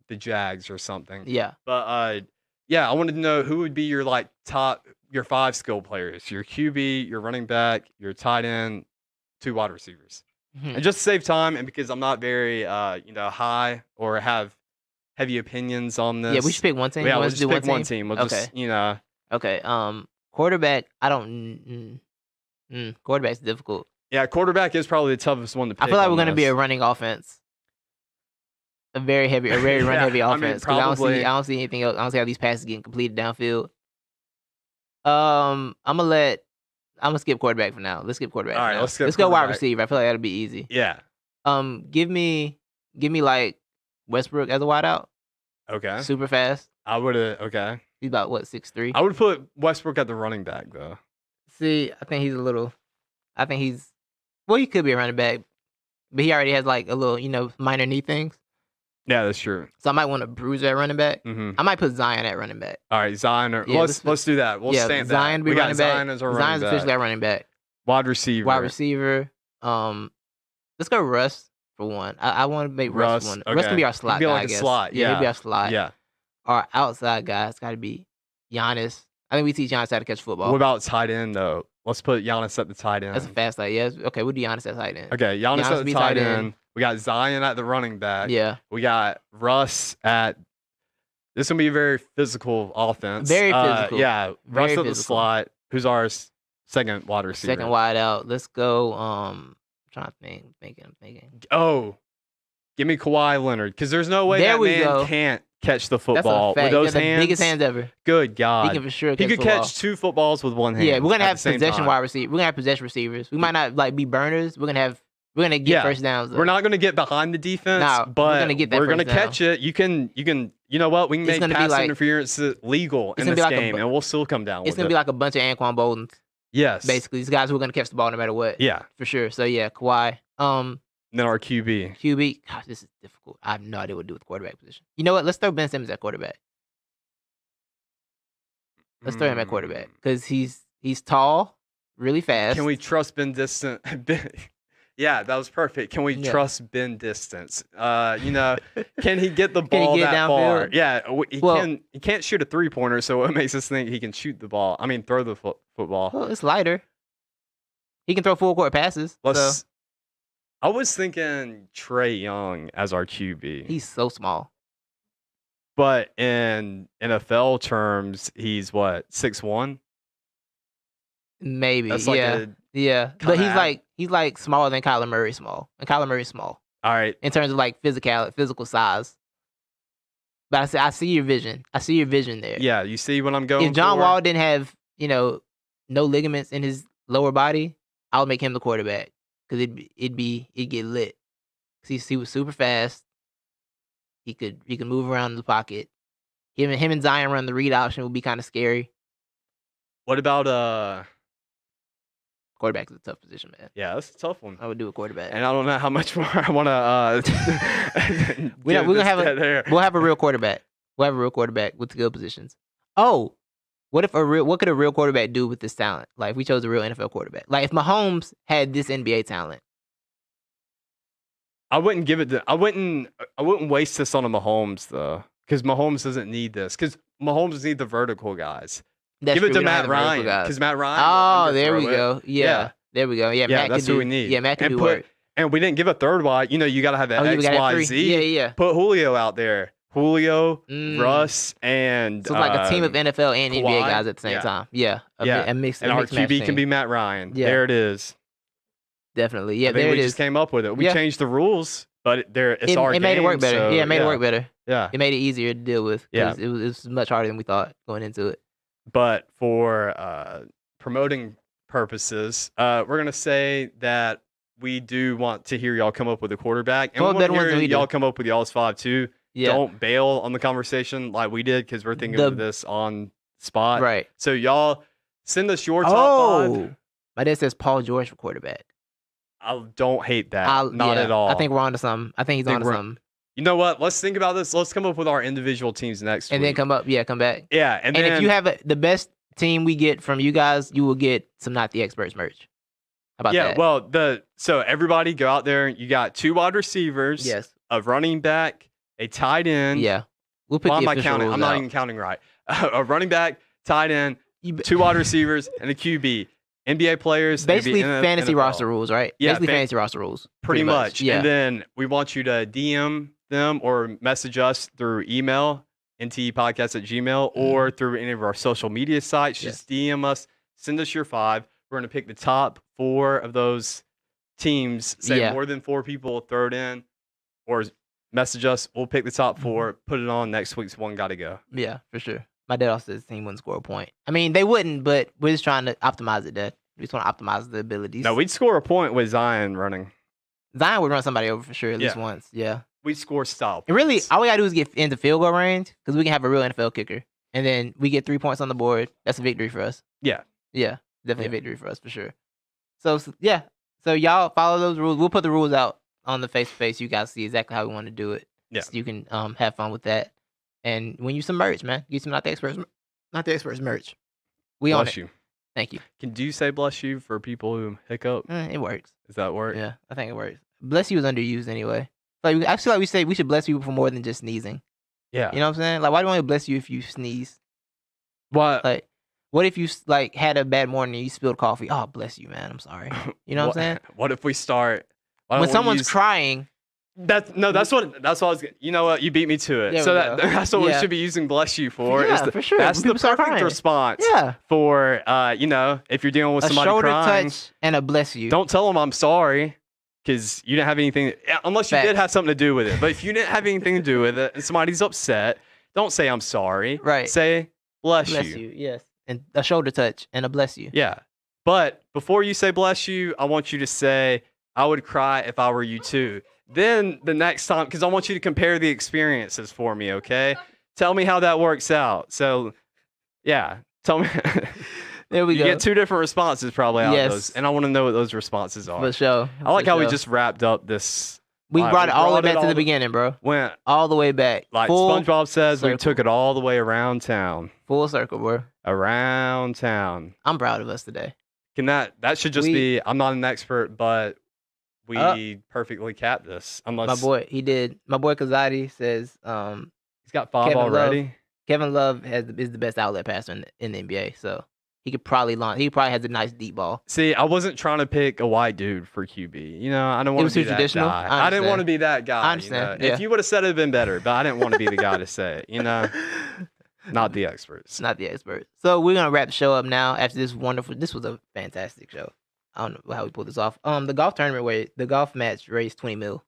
The Jags or something. Yeah. But yeah, I wanted to know who would be your your 5 skill players, your QB, your running back, your tight end, 2 wide receivers. Mhm. And just to save time, and because I'm not very high or have heavy opinions on this. Yeah, we should pick one team. Yeah, You we'll want us just to do pick one team. We'll Okay. just Okay. Quarterback. I don't. Quarterback's difficult. Yeah, quarterback is probably the toughest one to pick. I feel like on we're gonna be this. a running offense. A very run heavy Yeah, I mean, offense. 'Cause probably. I don't see anything else. I don't see how these passes getting completed downfield. I'm gonna skip quarterback for now. Let's skip quarterback. All for right, now. let's skip go wide quarterback. receiver. I feel like that'll be easy. Yeah. Give me like Westbrook as a wideout. Okay. Super fast. I would have. Okay. He's about what 6'3". I would put Westbrook at the running back though. See, I think he's. Well, he could be a running back, but he already has like a little, minor knee things. Yeah, that's true. So I might want to bruise at running back. Mm-hmm. I might put Zion at running back. All right, Zion. Yeah, let's do that. We'll stamp Zion that. be We got running back. Zion as our Zion's running back. officially our running back. Wide receiver. Wide receiver. Let's go Russ for one. I want to make Russ one. Russ okay. can be our slot He'd be guy. like I a guess. slot, Yeah, he'd be yeah. our slot. Yeah. Our outside guy. It's got to be Giannis. I think we teach Giannis how to catch football. What about tight end though? Let's put Giannis at the tight end. That's a fast tight. Yeah. Okay, we'll do Giannis at tight end. Okay, Giannis Giannis at the be tight tight end. end. We got Zion at the running back. Yeah. We got Russ at. This is gonna be a very physical offense. Very physical. Yeah, Russ Very at the physical. slot. Who's our second wide receiver? Second wide out. Let's go. I'm trying to think. I'm thinking. Oh, give me Kawhi Leonard because there's no way There that we man go. can't catch the That's a football fact. with those He got hands. the biggest hands ever. Good God, He can for sure he catch could football. catch 2 footballs with one hand. Yeah, we're gonna at have the same possession time. wide receiver. We're gonna have possession receivers. We might not like be burners. We're gonna get Yeah. first downs. Though. We're not going to get behind the defense, Nah, but we're gonna get that we're going to first down. catch it. You can. You know what? We can It's make gonna be pass like- interference legal it's in gonna this be like a game, bu- and we'll still come down It's with gonna it. be like a bunch of Anquan Boldens, Yes, basically. These guys who are gonna catch the ball no matter what. Yeah. For sure. So yeah, Kawhi. And then our QB. QB. Gosh, this is difficult. I have no idea what to do with the quarterback position. You know what? Let's throw Ben Simmons at quarterback. Let's throw him at quarterback because he's tall, really fast. Can we trust Ben Distance? Yeah, that was perfect. Can we Yeah. trust Ben Distance? Can he get the Can he ball get that far? downfield? Yeah, Well- he can't shoot a 3-pointer, so it makes us think he can shoot the ball. I mean, throw the football. Well, it's lighter. He can throw full court passes. So I was thinking Trey Young as our QB. he's so small. But in NFL terms, he's what, 6'1"? Maybe. That's yeah. Yeah. But kinda he's like smaller than Kyler Murray small. And Kyler Murray's small all right. in terms of like physical size. But I see your vision. I see your vision there. Yeah, you see what I'm going If John for? Wall didn't have, no ligaments in his lower body, I would make him the quarterback because it'd get lit. 'Cause he was super fast. He could move around in the pocket. Him and Zion run the read option would be kind of scary. What about Quarterback is a tough position, man. yeah, that's a tough one. I would do a quarterback. And I don't know how much more I want to. We're gonna have there. We'll have a real quarterback. We'll have a real quarterback with skill positions. Oh, what could a real quarterback do with this talent? Like if we chose a real NFL quarterback. Like if Mahomes had this NBA talent. I wouldn't give it. I wouldn't waste this on a Mahomes though, because Mahomes doesn't need this. Because Mahomes need the vertical guys. That's Give it true. to We don't have Matt the vertical Ryan guys. because Matt Ryan. Oh, will there we underthrow it. go. Yeah. There we go. Yeah, Yeah, Matt that's can who do, we need. Yeah, Matt can And do work. And we didn't give a third wide. You know, you got to have an Oh, yeah, we X, got that Y, three. Z. Yeah. Put Julio out there. Julio, Russ, and So it's like a team of NFL and NBA Kawhi. guys at the same time. Yeah. A mix. And a our mixed match QB can team. be Matt Ryan. Yeah. There it is. Definitely. Yeah, I think there we it just is. came up with it. We Yeah. changed the rules, but it's our It made it work game, better. so, Yeah, it made it work better. Yeah. It made it easier to deal with. Yeah. It was much harder than we thought going into it. But for promoting purposes, we're going to say that we do want to hear y'all come up with a quarterback. And we want to hear y'all come up with y'all's 5 too. Yeah. Don't bail on the conversation like we did because we're thinking of this on spot. Right. So y'all send us your top 5. My dad says Paul George for quarterback. I don't hate that. Not at all. I think we're on to something. I think he's on to something. You know what? Let's think about this. Let's come up with our individual teams next week. And then come back. Yeah. And then if you have the best team we get from you guys, you will get some Not the Experts merch. How about that? Yeah, well, so everybody go out there. You got 2 wide receivers, yes, a running back, a tight end. Yeah. We'll pick Why the am I counting? I'm not even counting right. A running back, tight end, 2 wide receivers, and a QB. NBA players. Basically fantasy NFL. Roster rules, right? Yeah, basically fantasy roster rules. Pretty much. Yeah. And then we want you to DM them or message us through email, ntepodcast@gmail, or through any of our social media sites. Just DM us. Send us your 5. We're going to pick the top 4 of those teams. Say more than 4 people, throw it in, or message us. We'll pick the top 4, put it on next week's One Gotta Go. Yeah, for sure. My dad also says the team wouldn't score a point. I mean, they wouldn't, but we're just trying to optimize it, Dad. We just want to optimize the abilities. No, we'd score a point with Zion running. Zion would run somebody over for sure at least once. Yeah. We'd score style points. And really, all we got to do is get into field goal range because we can have a real NFL kicker. And then we get 3 points on the board. That's a victory for us. Yeah. Yeah. Definitely a victory for us for sure. So, yeah. So, y'all follow those rules. We'll put the rules out on the face-to-face. You guys see exactly how we want to do it. Yeah. So you can have fun with that. And win you some merch, man. Get some Not the Experts merch. We on it. Bless you. Thank you. Do you say bless you for people who hiccup? It works. Does that work? Yeah, I think it works. Bless you is underused anyway. Like I feel like we say we should bless people for more than just sneezing. Yeah. You know what I'm saying? Like, why do I want to bless you if you sneeze? What? Like, what if you like had a bad morning and you spilled coffee? Oh, bless you, man. I'm sorry. You know what I'm saying? What if we start when someone's crying? That's what I was. You know what? You beat me to it. So that's what we should be using "bless you" for. Yeah, for sure. That's the perfect response. Yeah. For if you're dealing with somebody shoulder crying, touch and a bless you. Don't tell them I'm sorry because you didn't have anything. Unless you did have something to do with it. But if you didn't have anything to do with it and somebody's upset, don't say I'm sorry. Right. Say bless you. Bless you. Yes. And a shoulder touch and a bless you. Yeah. But before you say bless you, I want you to say I would cry if I were you too. Then the next time, because I want you to compare the experiences for me, okay? Tell me how that works out. So, yeah, tell me. There we you go. You get 2 different responses probably out of those, and I want to know what those responses are. For sure. I like how we just wrapped up this. We brought it all the way back to the beginning, bro. Went all the way back. Like SpongeBob says, we took it all the way around town. Full circle, bro. Around town. I'm proud of us today. That should just be, I'm not an expert, but we perfectly capped this. Unless my boy Kazadi says he's got 5 already. Kevin Love is the best outlet passer in the NBA, so he could probably launch. He probably has a nice deep ball. See, I wasn't trying to pick a white dude for QB. You know, I don't want to be that traditional. guy. I didn't want to be that guy. I understand. You know? If you would have said it, it'd been better, but I didn't want to be the guy to say it. You know, not the experts. Not the experts. So we're gonna wrap the show up now. After this This was a fantastic show. I don't know how we pulled this off. The golf tournament the golf match raised $20 million.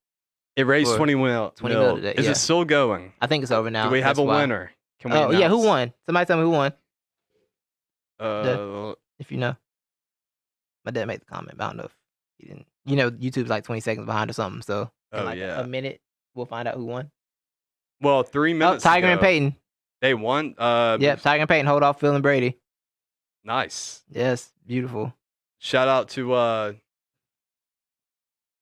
It raised $20 million today. Is it still going? I think it's over now. Do we have a winner? Can we announce? Yeah, who won? Somebody tell me who won. If you know. My dad made the comment, but I don't know if he didn't. You know, YouTube's like 20 seconds behind or something, so in a minute we'll find out who won. Well, 3 minutes Tiger ago, and Peyton. They won. Yep, Tiger and Peyton hold off Phil and Brady. Nice. Yes, beautiful. Shout out to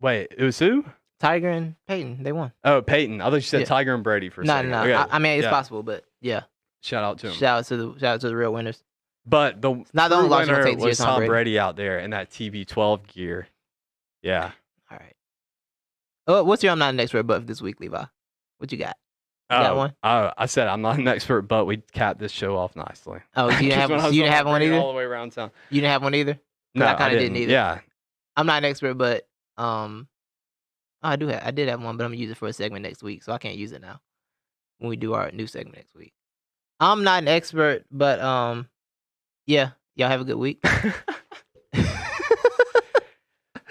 wait, it was who? Tiger and Peyton. They won. Oh, Peyton. I thought you said Tiger and Brady for a second. No. Okay. I mean, it's possible, but yeah. Shout out to them. Shout out to the real winners. But the not the only winner was Tom Brady out there in that TB12 gear. Yeah. All right. What's your I'm not an expert but this week, Levi? What you got? You got one? I said I'm not an expert, but we capped this show off nicely. Oh, you didn't have, When I so was you didn't gonna have one bring it either? all the way around town. You didn't have one either? 'Cause No, I kind of didn't either. Yeah. I'm not an expert, but I did have one, but I'm gonna use it for a segment next week, so I can't use it now when we do our new segment next week. I'm not an expert, but yeah, y'all have a good week.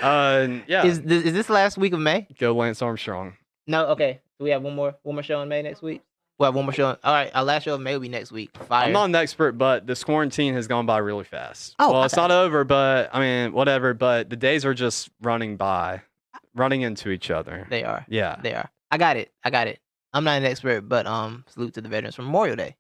Yeah. Is this last week of May? Go Lance Armstrong. No, okay. Do we have one more show in May next week? We'll have one more show. All right, our last show of May will be next week. Fire. I'm not an expert, but this quarantine has gone by really fast. Oh, well, it's not over, but I mean, whatever. But the days are just running into each other. They are. Yeah. They are. I got it. I'm not an expert, but salute to the veterans for Memorial Day.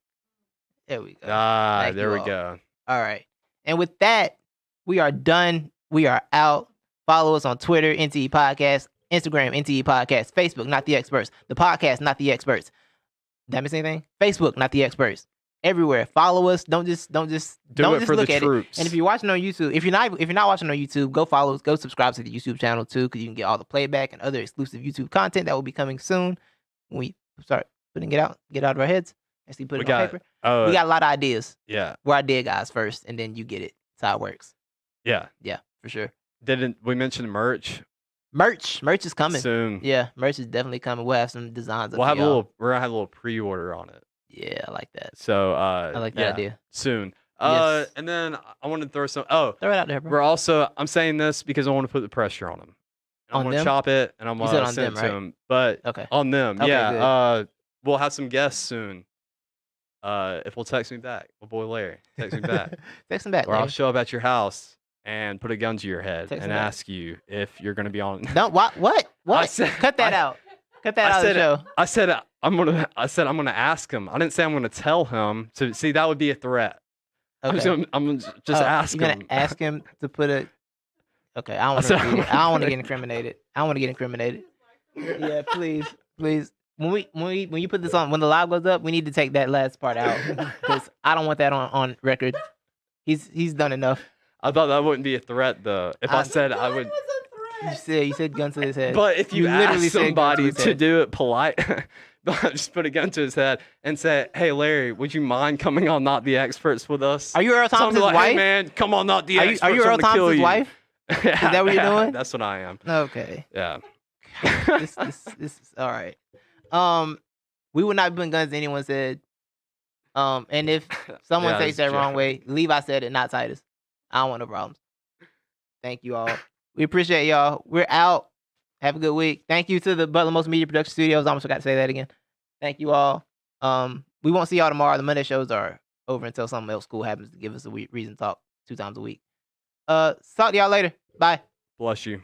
There we go. There we go. All right. And with that, we are done. We are out. Follow us on Twitter, NTE Podcast, Instagram, NTE Podcast, Facebook, Not the Experts, the podcast, Not the Experts. Did I miss anything? Facebook, Not the Experts. Everywhere. Follow us. Don't just Do it just for look the at troops. it. And if you're watching on YouTube, if you're not watching on YouTube, go follow us. Go subscribe to the YouTube channel too, because you can get all the playback and other exclusive YouTube content that will be coming soon when we start putting it out, get out of our heads. Actually put it on paper. We got a lot of ideas. Yeah. We're idea guys first, and then you get it. That's how it works. Yeah. Yeah, for sure. Didn't we mention merch? Merch is coming Soon. Yeah, merch is definitely coming. We'll have some designs. We're gonna have a little pre-order on it. Yeah, I like that. So I like that idea. Soon. Yes. And then I want to throw some. Throw it out there, bro. We're also. I'm saying this because I want to put the pressure on them. I'm On gonna them? chop it and I'm You said gonna on send them, it to right? them. But Okay. on them, Okay, yeah. We'll have some guests soon. If we'll text me back, my boy Larry, text me back, Text him back. or I'll Larry. show up at your house and put a gun to your head Text and him back. ask you if you're gonna be on. No, what? I said- Cut that out. Cut that out of the show. I said I'm gonna ask him. I didn't say I'm gonna tell him. So see, that would be a threat. Okay. I'm gonna just ask You're him. gonna ask him to put a. Okay, I don't want said to. I'm I don't want to gonna- get incriminated. Yeah, please. When you put this on, when the live goes up, we need to take that last part out because I don't want that on record. He's done enough. I thought that wouldn't be a threat though. If I said I would. You said gun to his head. But if you literally ask said gun to somebody his to head. do it polite, just put a gun to his head and say, "Hey, Larry, would you mind coming on Not the Experts with us?" Are you Earl Something Thompson's like, wife? Hey, man, come on, Not the Experts. Are you Earl I'm gonna kill Thompson's you." wife? Yeah, Is that what you're doing? That's what I am. Okay. Yeah. this is all right. We would not be putting guns to anyone's head. And if someone Yeah, takes it's that true. wrong way, Levi said it, not Titus. I don't want no problems. Thank you all. We appreciate y'all. We're out. Have a good week. Thank you to the Butler Most Media Production Studios. I almost forgot to say that again. Thank you all. We won't see y'all tomorrow. The Monday shows are over until something else cool happens to give us a reason to talk 2 times a week. Talk to y'all later. Bye. Bless you.